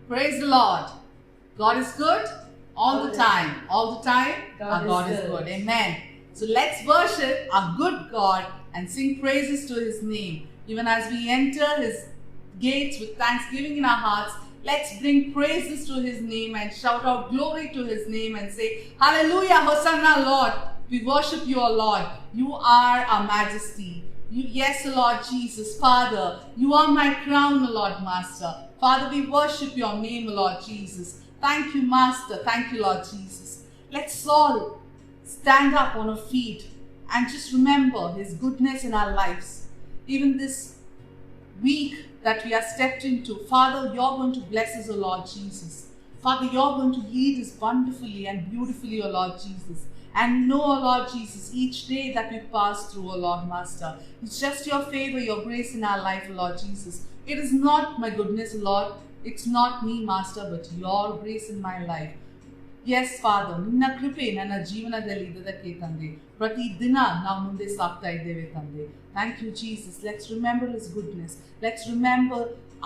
Praise the Lord. God is good all the time. All the time, our God is good. Amen. So let's worship our good God and sing praises to His name. Even as we enter His gates with thanksgiving in our hearts, let's bring praises to His name and shout out glory to His name and say, Hallelujah, Hosanna, Lord. We worship you, O Lord. You are our majesty. Yes, Lord Jesus. Father, you are my crown, Lord Master. Father, we worship your name, Lord Jesus. Thank you, Master. Thank you, Lord Jesus. Let's all stand up on our feet and just remember His goodness in our lives. Even this week that we are stepped into, Father, you're going to bless us, O Lord Jesus. Father, you're going to lead us wonderfully and beautifully, O Lord Jesus. And know, O Lord Jesus, each day that we pass through, O Lord Master, it's just your favor, your grace in our life, O Lord Jesus. It is not my goodness, Lord. It's not me, Master, but your grace in my life. Yes, Father, ನಿನ್ನ ಕೃಪೆ ನನ್ನ ಜೀವನದಲ್ಲಿ ಇದ್ದದಕ್ಕೆ ತಂದೆ ಪ್ರತಿ ದಿನ ನಾವು ಮುಂದೆ ಸಾಗ್ತಾ ಇದ್ದೇವೆ ತಂದೆ. Thank you, Jesus. Let's remember His goodness. Let's remember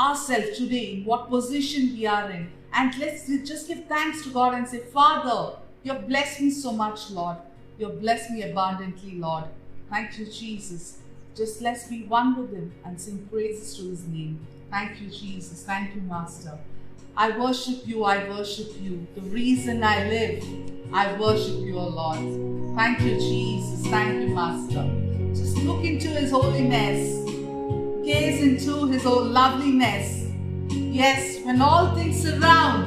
ourselves today in what position we are in. And let's just give thanks to God and say, Father, you have blessed me so much, Lord. You have blessed me abundantly, Lord. Thank you, Jesus. Just let's be one with Him and sing praises to His name. Thank you, Jesus. Thank you, Master. I worship you, I worship you. The reason I live, I worship you, O Lord. Thank you, Jesus. Thank you, Master. Just look into His holiness. Gaze into His loveliness. Yes, when all things around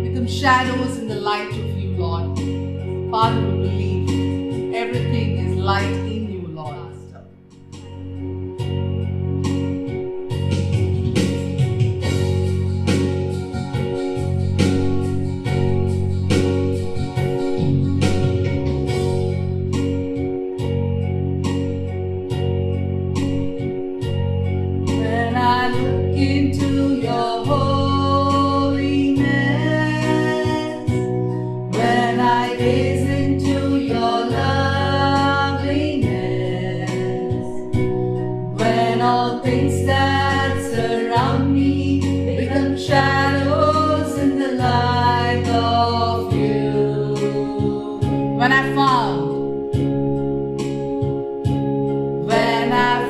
become shadows in the light of you, Lord. Father, we believe everything is light in you, Lord. Master. When I look into your holiness, when I gaze into your loveliness, when all things that surround me become shadows in the light of you. When I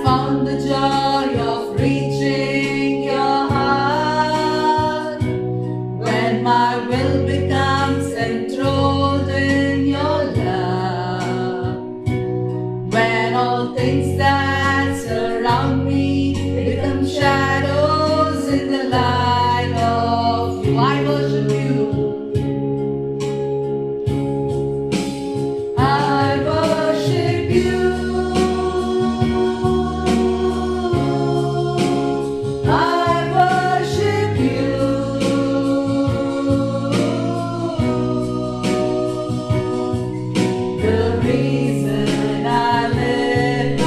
found the joy of reaching your heart, when my will becomes enthralled in your love, when all things that surround me become shadows in the light of you. I worship you. I worship you. I worship you. The reason I live, I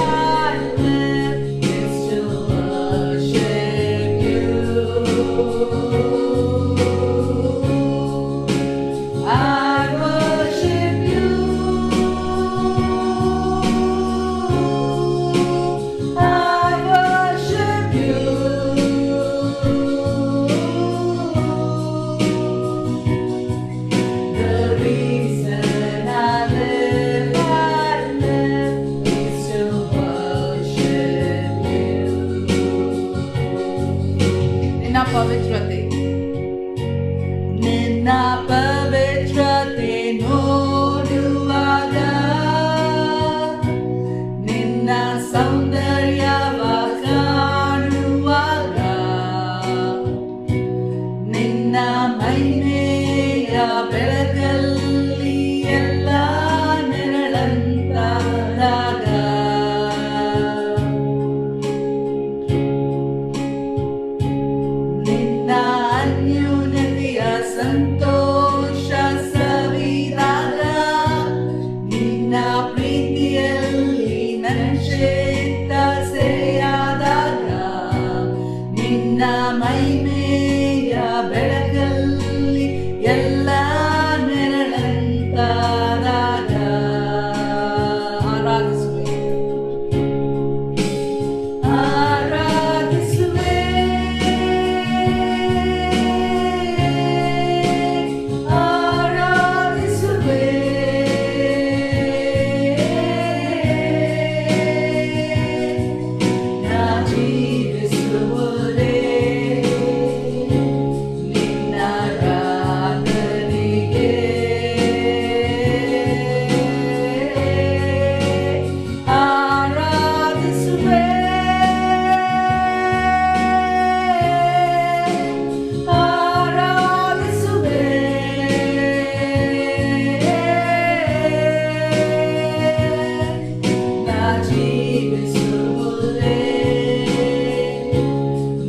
ಜೀವಿಸುವುದೇ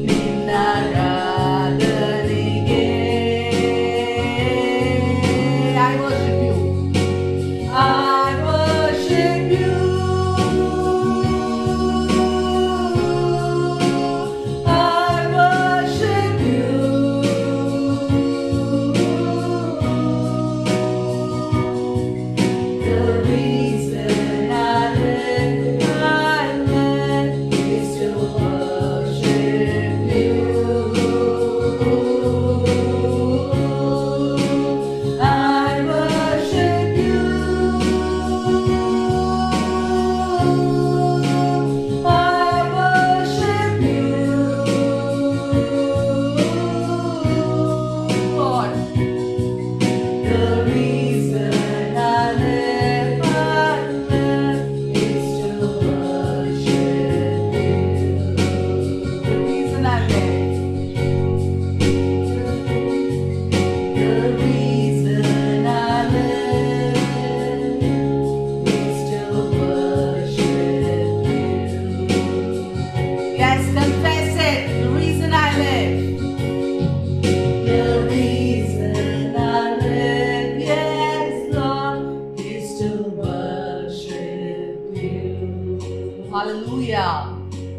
ನಿನ್ನಾರಾಧನೆಗೆ. I worship you. I worship you. Hallelujah.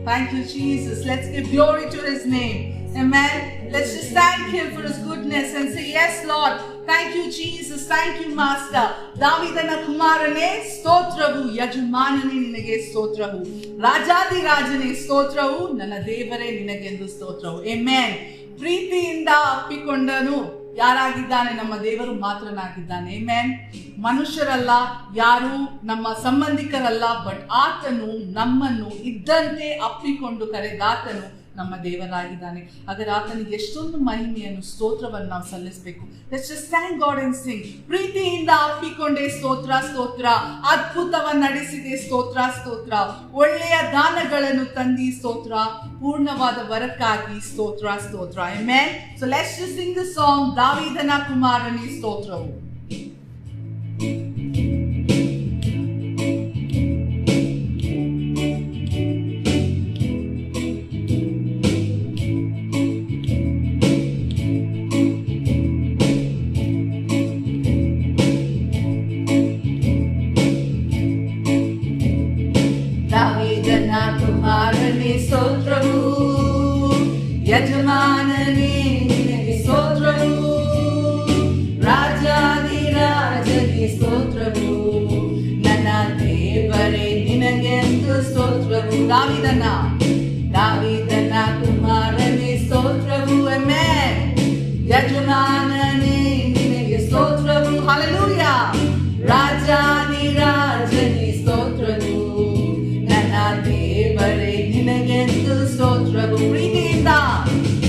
Thank you, Jesus. Let's give glory to His name. Amen. Let's just thank Him for His goodness and say, yes, Lord. Thank you, Jesus. Thank you, Master. ದಾವೀದನ ಕುಮಾರನೇ ಸ್ತೋತ್ರವು, ಯಜಮಾನನೇ ನಿನಗೆ ಸ್ತೋತ್ರವು, ರಾಜಾದಿ ರಾಜನೇ ಸ್ತೋತ್ರವು, ನನ್ನ ದೇವರೇ ನಿನಗೆಂದು ಸ್ತೋತ್ರವು. Amen. ಪ್ರೀತಿಯಿಂದ ಅಪ್ಪಿಕೊಂಡನು ಯಾರಾಗಿದ್ದಾನೆ? ನಮ್ಮ ದೇವರು ಮಾತ್ರನಾಗಿದ್ದಾನೆ. Amen. ಮನುಷ್ಯರಲ್ಲ, ಯಾರು ನಮ್ಮ ಸಂಬಂಧಿಕರಲ್ಲ, ಬಟ್ ಆತನು ನಮ್ಮನ್ನು ಇದ್ದಂತೆ ಅಪ್ಪಿಕೊಂಡು ಕರೆದಾತನು ನಮ್ಮ ದೇವರಾಗಿದ್ದಾನೆ. ಹಾಗಾದ್ರೆ ಆತನಿಗೆ ಎಷ್ಟೊಂದು ಮಹಿಮೆಯನ್ನು, ಸ್ತೋತ್ರವನ್ನು ನಾವು ಸಲ್ಲಿಸಬೇಕು. Let's just thank god and Singh. ಪ್ರೀತಿಯಿಂದ ಅಪ್ಪಿಕೊಂಡೆ ಸ್ತೋತ್ರ ಸ್ತೋತ್ರ, ಅದ್ಭುತವನ್ನು ನಡೆಸಿದೆ ಸ್ತೋತ್ರ ಸ್ತೋತ್ರ, ಒಳ್ಳೆಯ ದಾನಗಳನ್ನು ತಂದಿ ಸ್ತೋತ್ರ, ಪೂರ್ಣವಾದ ವರಕ್ಕಾಗಿ ಸ್ತೋತ್ರ ಸ್ತೋತ್ರ. Amen. So let's just Singh the song ದಾವೀದನ ಕುಮಾರನೇ ಸ್ತೋತ್ರವು. ದಾವೀದನ ಕುಮಾರನೇ ಸ್ತೋತ್ರವು, ಯಜಮಾನನೇ ನಿನಗೆ ಸ್ತೋತ್ರವು, ರಾಜಾದಿ ರಾಜನೇ ಸ್ತೋತ್ರವು, ನನ್ನ ದೇವರೇ ನಿನಗೆಂದು ಸ್ತೋತ್ರವು. ದಾವೀದನ ಕುಮಾರನೇ ಸ್ತೋತ್ರವು. ಆಮೆನ್. ಯಜಮಾನನೇ ನಿನಗೆ ಸ್ತೋತ್ರವು. ಹಲ್ಲೆಲೂಯಾ. ರಾಜಾದಿ ರಾಜನೇ ಸ್ತೋತ್ರವು, ನನ್ನ ದೇವರೇ ನಿನಗೆಂದು ಸ್ತೋತ್ರವು.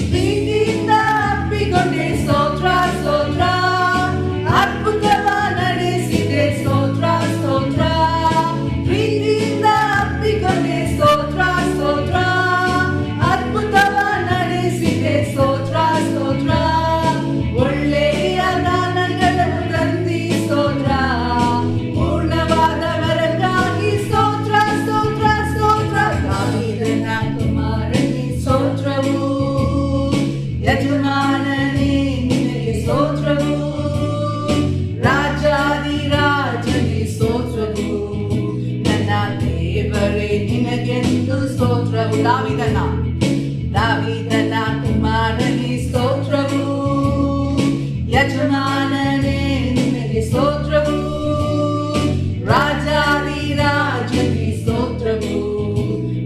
ಪ್ರೀತಿಯಿಂದ ಅಪ್ಪಿಕೊಂಡೆ ಸ್ತೋತ್ರ ಸ್ತೋತ್ರ, ಅದ್ಭುತವ ನಡೆಸಿದೆ ಸ್ತೋತ್ರ ಸ್ತೋತ್ರ. ಪ್ರೀತಿಯಿಂದ ಅಪ್ಪಿಕೊಂಡೆ ಸ್ತೋತ್ರ ಸ್ತೋತ್ರ, ಅದ್ಭುತವ ನಡೆಸಿದೆ ಸ್ತೋತ್ರ ಸ್ತೋತ್ರ, ಒಳ್ಳೆಯ ದಾನಗಳನ್ನು ತಂದಿ ಸ್ತೋತ್ರ, ಪೂರ್ಣವಾದ ವರಕ್ಕಾಗಿ ಸ್ತೋತ್ರ ಸ್ತೋತ್ರ ಸ್ತೋತ್ರ. ದಾವೀದನ ಕುಮಾರನೇ ಸ್ತೋತ್ರವು, ಯಜಮಾನನೇ ನಿನಗೆ ಸ್ತೋತ್ರವು, ರಾಜಾದಿ ರಾಜನೇ ಸ್ತೋತ್ರವು, ನನ್ನ ದೇವರೇ ನಿನಗೆಂದು ಸ್ತೋತ್ರವು. ದಾವೀದನ ಕುಮಾರನೇ ಸ್ತೋತ್ರವು, ಯಜಮಾನನೇ ನಿನಗೆ ಸ್ತೋತ್ರವು, ರಾಜಾದಿ ರಾಜನೇ ಸ್ತೋತ್ರವು,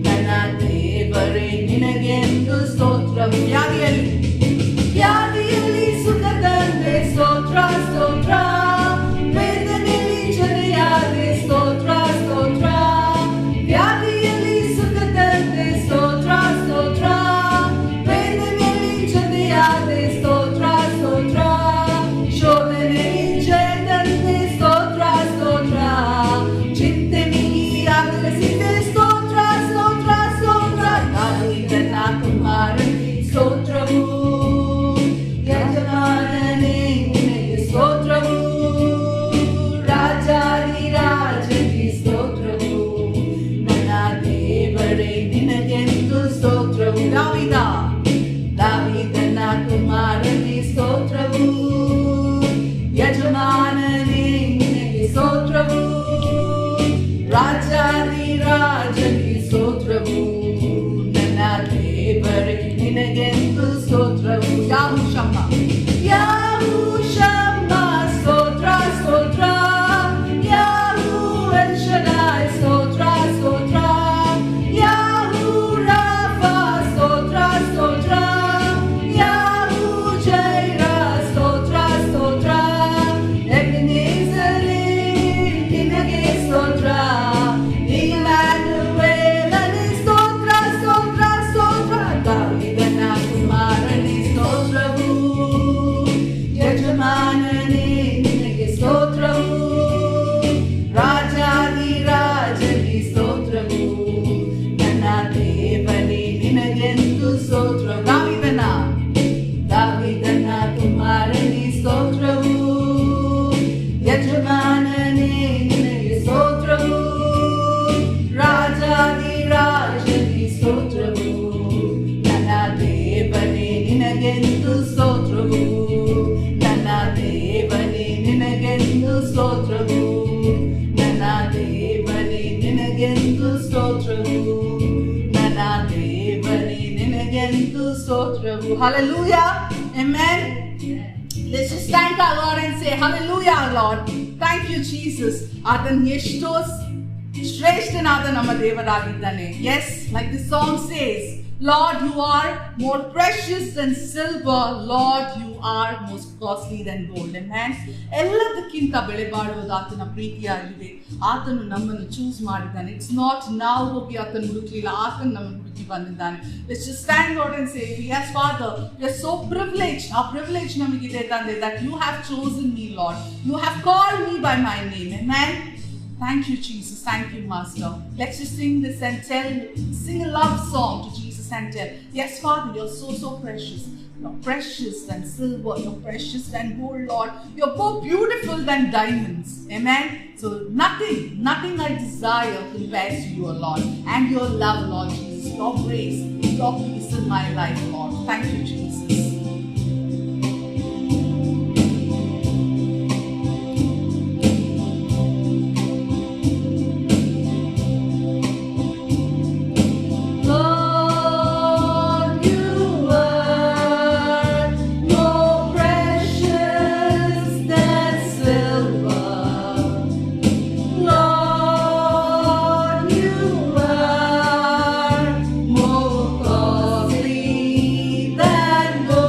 ನನ್ನ ದೇವರೇ ನಿನಗೆಂದು ಸ್ತೋತ್ರವು. ವ್ಯಾಧಿಯಲ್ಲಿ ಸುಖ ತಂದೆ ಸ್ತೋತ್ರ ಸ್ತೋತ್ರ, ವೇದನೆಯಲ್ಲಿ ಜೊತೆಯಾದೆ ಸ್ತೋತ್ರ ಸ್ತೋತ್ರ, ವ್ಯಾಧಿಯಲ್ಲಿ ಸುಖ ತಂದೆ ಸ್ತೋತ್ರ ಸ್ತೋತ್ರ, ರಾಜಾದಿ ರಾಜನಿಗೆ ಸ್ತೋತ್ರವು, ನನ್ನ ದೇವರೇ ನಿನಗೆಂದು ಸ್ತೋತ್ರವು. ಯಾಹುಷಮ್ಮ ಯಾಹುಷಮ್ಮ ಸ್ತೋತ್ರ ಸ್ತೋತ್ರ, ಯಾಹು ಎಲ್ ಶಡಾಯ್ ಸ್ತೋತ್ರ ಸ್ತೋತ್ರ, ಯಾಹು ರಾಫಾ ಸ್ತೋತ್ರ ಸ್ತೋತ್ರ, ಯಾಹು ಜೈರ ಸ್ತೋತ್ರ ಸ್ತೋತ್ರ, ಎಬ್ನೇಜರೇ ನಿನಗೆ ಸ್ತೋತ್ರ, ಇಮ್ಯಾನುವೇಲನೇ ಸ್ತೋತ್ರ ಸ್ತೋತ್ರ ಸ್ತೋತ್ರ, ದಾವೀದನ ಕುಮಾರನೇ ಸ್ತೋತ್ರವು, ಯಜಮಾನನೇ ನಿನಗೆ ಸ್ತೋತ್ರವು, ರಾಜಾದಿ ರಾಜನಿಗೆ ಸ್ತೋತ್ರವು, ನನ್ನ ದೇವನೇ ನಿನಗೆಂದು ಸ್ತೋತ್ರವು. ದಾವೀದನ ಕುಮಾರನೇ ಸ್ತೋತ್ರವು, ಯಜಮಾನನೇ ನಿನಗೆ ಸ್ತೋತ್ರವು, ರಾಜಾದಿ ರಾಜನಿಗೆ ಸ್ತೋತ್ರವು, ನನ್ನ ದೇವನೇ ನಿನಗೆಂದು ಸ್ತೋತ್ರವು, ನನ್ನ ದೇವನೇ ನಿನಗೆಂದು ಸ್ತೋತ್ರವು, ನನ್ನ ದೇವನೇ ನಿನಗೆಂದು ಸ್ತೋತ್ರವು, ನನ್ನ ದೇವನೇ ನಿನಗೆಂದು ಸ್ತೋತ್ರವು. Hallelujah. Amen. Let's just thank our Lord and say, Hallelujah, Lord. Thank you, Jesus. ಆತನು ಎಷ್ಟೋ ಶ್ರೇಷ್ಠನಾದ ನಮ್ಮ ದೇವರಾಗಿದ್ದಾನೆ. Yes, like the song says, Lord, you are more precious than silver. Lord, you are most costly than gold. Amen. ಎಲ್ಲದಕ್ಕಿಂತ ಬೆಲೆ ಬಾಳುವುದು ಆತನ ಪ್ರೀತಿಯಾಗಿದೆ. ಆತನು ನಮ್ಮನ್ನು choose ಮಾಡಿದ್ದಾನೆ. It's not ನಾವು ಹೋಗಿ ಆತನು ಹುಡುಕ್ಲಿಲ್ಲ, ಆತನು ನಮ್ಮನ್ನು ಹುಡುಕಿ ಬಂದಿದ್ದಾನೆ. Let's just stand out and say, yes, Father, we are so privileged. ಆ privilege ನಮಗಿದೆ ತಂದೆ, that you have chosen me, Lord. You have called me by my name. Amen. Thank you, Jesus. Thank you, Master. Let's just sing this and sing a love song to Jesus and tell, yes, Father, you're so precious. You're precious than silver. You're precious than gold, Lord. You're more beautiful than diamonds. Amen. So nothing I desire compares to your Lord, and your love, Lord Jesus. Your grace, your peace in my life, Lord. Thank you, Jesus. More costly than gold.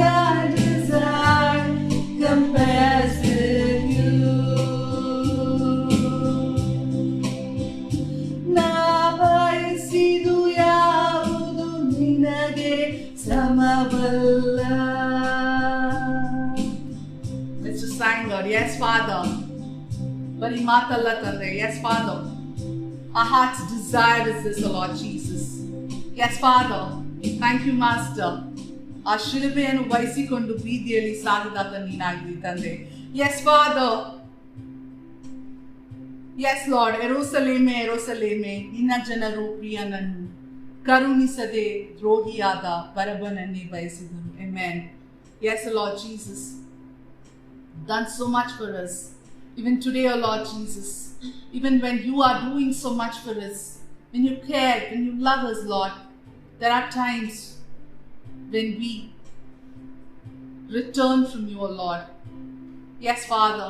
I desire compares with you. Na ಬಯಸಿದು ಯಾವುದು ನಿನಗೆ ಸಮವಲ್ಲ. Let's just thank God. Yes, Father. Bari matalla tande. Yes, Father. Our heart's desire is this, O Lord Jesus. Yes, Father. Thank you, Master. ಆ ಶಿಲುಬೆಯನ್ನು ವಹಿಸಿಕೊಂಡು ಬೀದಿಯಲ್ಲಿ ಸಾಗಿದಾತ ನೀನಾಗಿದ್ದಿ ತಂದೆ. Yes, Father. Yes, Lord. ಯೆರೂಸಲೇಮೇ, ಯೆರೂಸಲೇಮೇ, ನಿನ್ನ ಜನರು ಪ್ರಿಯನನ್ನು ಕರುಣಿಸದೆ ದ್ರೋಹಿಯಾದ ಬರಬ್ಬನನ್ನೇ ಬಯಸಿದರು. Amen. Yes, Lord Jesus. Done so much for us. Even today, O Lord Jesus. Even when you are doing so much for us, when you care, when you love us, Lord, there are times when we return from you, O Lord. Yes, Father.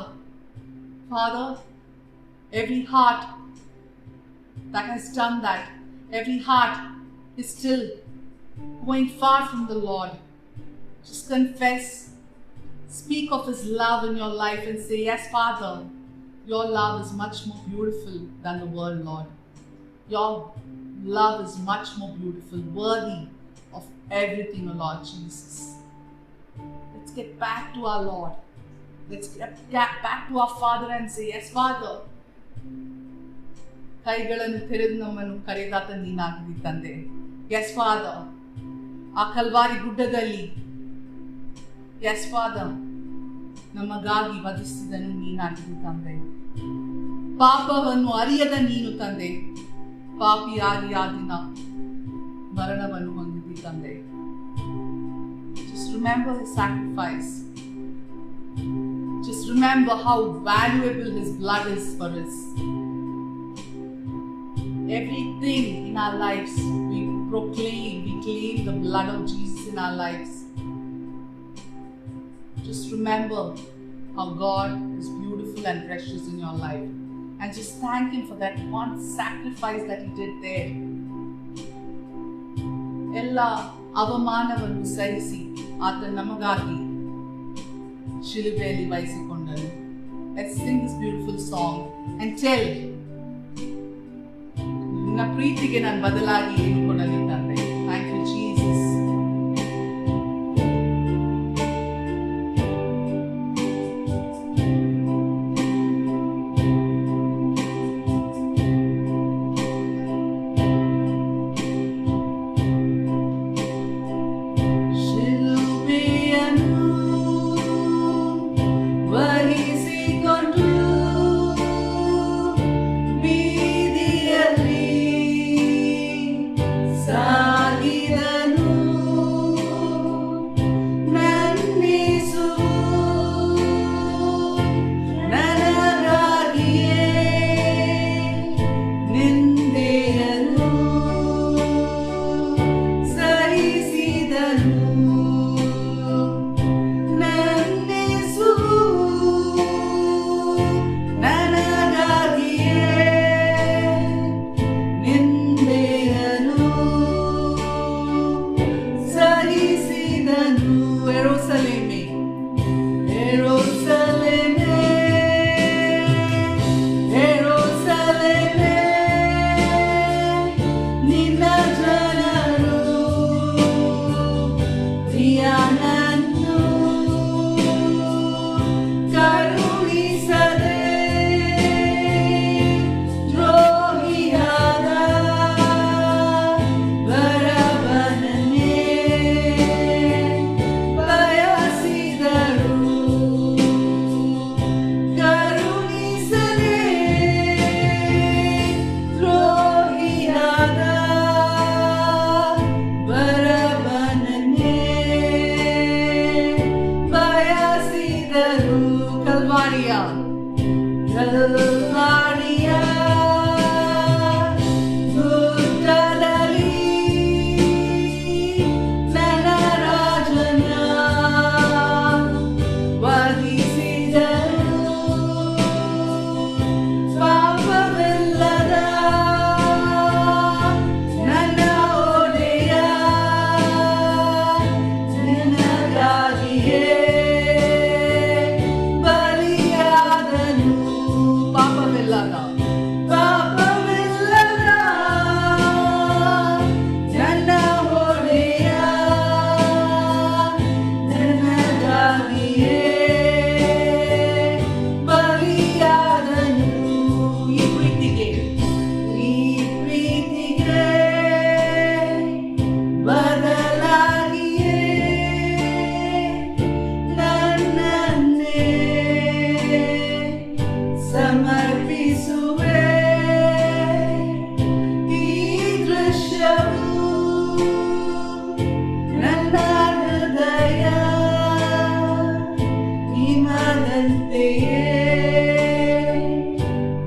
Father, every heart that has done that, every heart is still going far from the Lord. Just confess, speak of His love in your life and say, yes, Father, your love is much more beautiful than the world, Lord. Your love is much more beautiful, worthy of everything, O Lord Jesus. Let's get back to our Lord. Let's get back to our Father and say, yes, Father. ಕೈಗಳನ್ನು ತೆರೆದು ನಮ್ಮನ್ನು ಕರೆದಾತ ನೀನಾಗಿದ್ದಿ ತಂದೆ. S father, ಆ Calvary ಗುಡ್ಡದಲ್ಲಿ S father ನಮಗಾಗಿ ವಧಿಸಿದನು ನೀನಾಗಿದ್ದಿ ತಂದೆ. ಪಾಪವನ್ನು ಅರಿಯದ ನೀನು ತಂದೆ, ಪಾಪಿಯಾಗಿ ಆ ದಿನ ಮರಣವನ್ನು ಹೊಂದಿದ್ದಿ ತಂದೆ. Just remember His sacrifice. Just remember how valuable His blood is for us. Everything in our lives, we claim the blood of Jesus in our lives. Just remember how God is beautiful and precious in your life. And just thank Him for that one sacrifice that He did there. ಎಲ್ಲ ಅವಮಾನವನ್ನು ಸಹಿಸಿ ಆತ ನಮಗಾಗಿ ಶಿಲುಬೆಯಲ್ಲಿ ವಹಿಸಿಕೊಂಡನು. Let's sing this beautiful song and tell, ನಿನ್ನ ಪ್ರೀತಿಗೆ ನಾನು ಬದಲಾಗಿ ಏನು ಕೊಡಲಿ ತಂದೆ. Thank you, Jesus. God.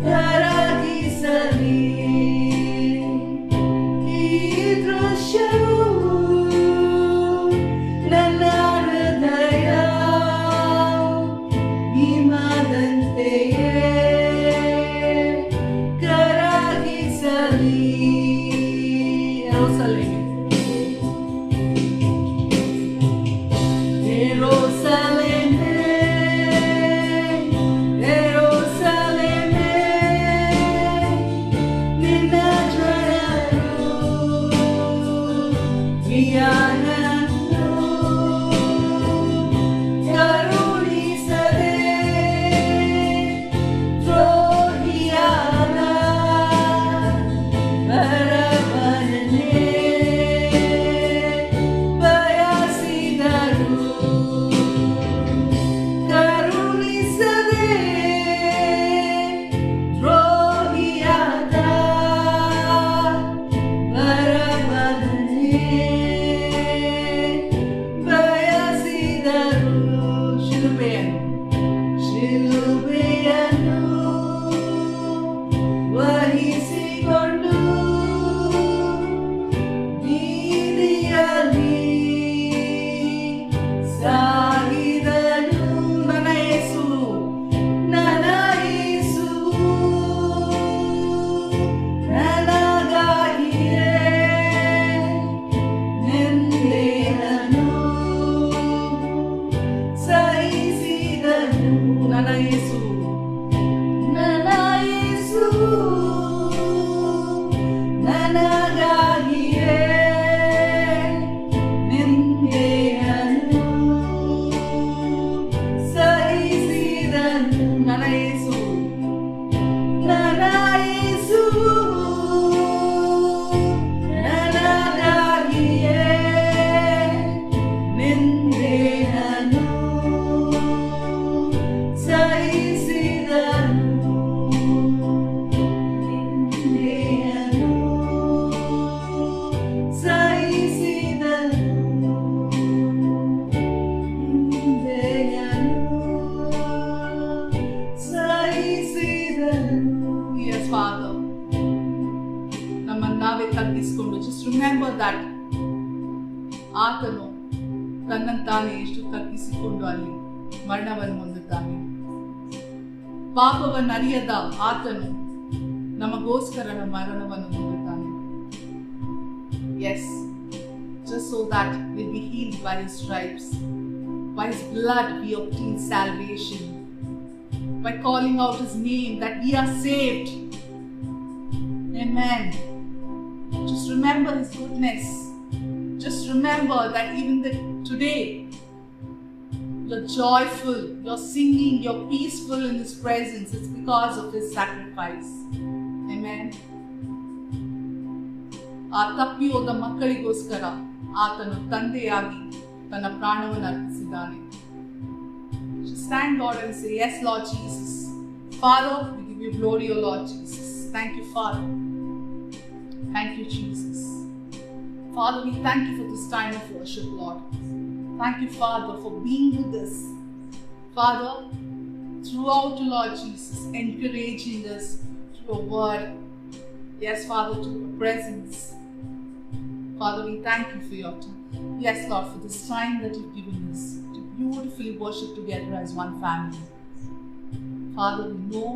ಕರಗಿಸಲಿ ಈ ದೃಶ್ಯವು ನನ್ನ ಹೃದಯ ಹಿಮದಂತೆಯೇ ಕರಗಿಸಲಿ. Jerusaleme, Jerusaleme, ನಿನ್ನ ಜನರು ಪ್ರಿಯನನ್ನು ಕರುಣಿಸದೆ ದ್ರೋಹಿಯಾದ ಬರಬರನೆ ಬಯಸಿದರು. ಕರುಣಿಸದೆ ದ್ರೋಹಿಯಾದ ಬರಬರನೆ ಬಯಸಿದರು. ಶಿಲುಬೆಯನ್ನು ವಹಿಸಿಕೊಂಡು ಬೀದಿಯಲ್ಲಿ ಸಾಗಿದನು. ನನ್ನ ಯೇಸು ನನಗಾಗಿಯೇ ನಿಂದೆಯನ್ನು ಸಹಿಸಿದನು. ನನ್ನ ಯೇಸು ನನಗಾಗಿಯೇ ನಿಂದೆಯನ್ನು ಸಹಿಸಿದನು. ನನ್ನ ಯೇಸು ನನಗಾಗಿಯೇ ನಿಂದೆಯನ್ನು ಸಹಿಸಿದನು. ನಿಂದೆಯನ್ನು ಸಹಿಸಿದನು. ನಿಂದೆಯನ್ನು ಸಹಿಸಿದನು. Yes, Father. ನಮ್ಮನ್ನು ನಾವೇ ತಗ್ಗಿಸಿಕೊಂಡು just remember that ಆತನು ತನ್ನಂತಾನೆ ಎಷ್ಟು ತಗ್ಗಿಸಿಕೊಂಡು ಅಲ್ಲಿ ಮರಣವನ್ನು ಹೊಂದುತ್ತಾನೆ. ಪಾಪವನ್ನು ಅರಿಯದ ಆತನು ನಮಗೋಸ್ಕರ ಮರಣವನ್ನು ಹೊಂದುತ್ತಾನೆ. Yes, just so that we'll be healed by his stripes. By his blood we obtain salvation. By calling out his name that we are saved. Amen. Just remember his goodness. Just remember that even today you're joyful, you're singing, you're peaceful in his presence. It's because of his sacrifice. Amen. ಆ ತಪ್ಪಿ ಹೋದ ಮಕ್ಕಳಿಗೋಸ್ಕರ ಆತನು ತಂದೆಯಾಗಿ ತನ್ನ ಪ್ರಾಣವನ್ನು ಅರ್ಪಿಸಿದ್ದಾನೆ. Just thank God and say, yes, Lord Jesus. Father, we give you glory, O Lord Jesus. Thank you, Father. Thank you, Jesus. Father, we thank you for this time of worship, Lord. Thank you, Father, for being with us. Father, throughout, Lord Jesus, encouraging us through your word. Yes, Father, through your presence. Father, we thank you for your time. Yes, Lord, for this time that you've given us to beautifully worship together as one family. Father, we know,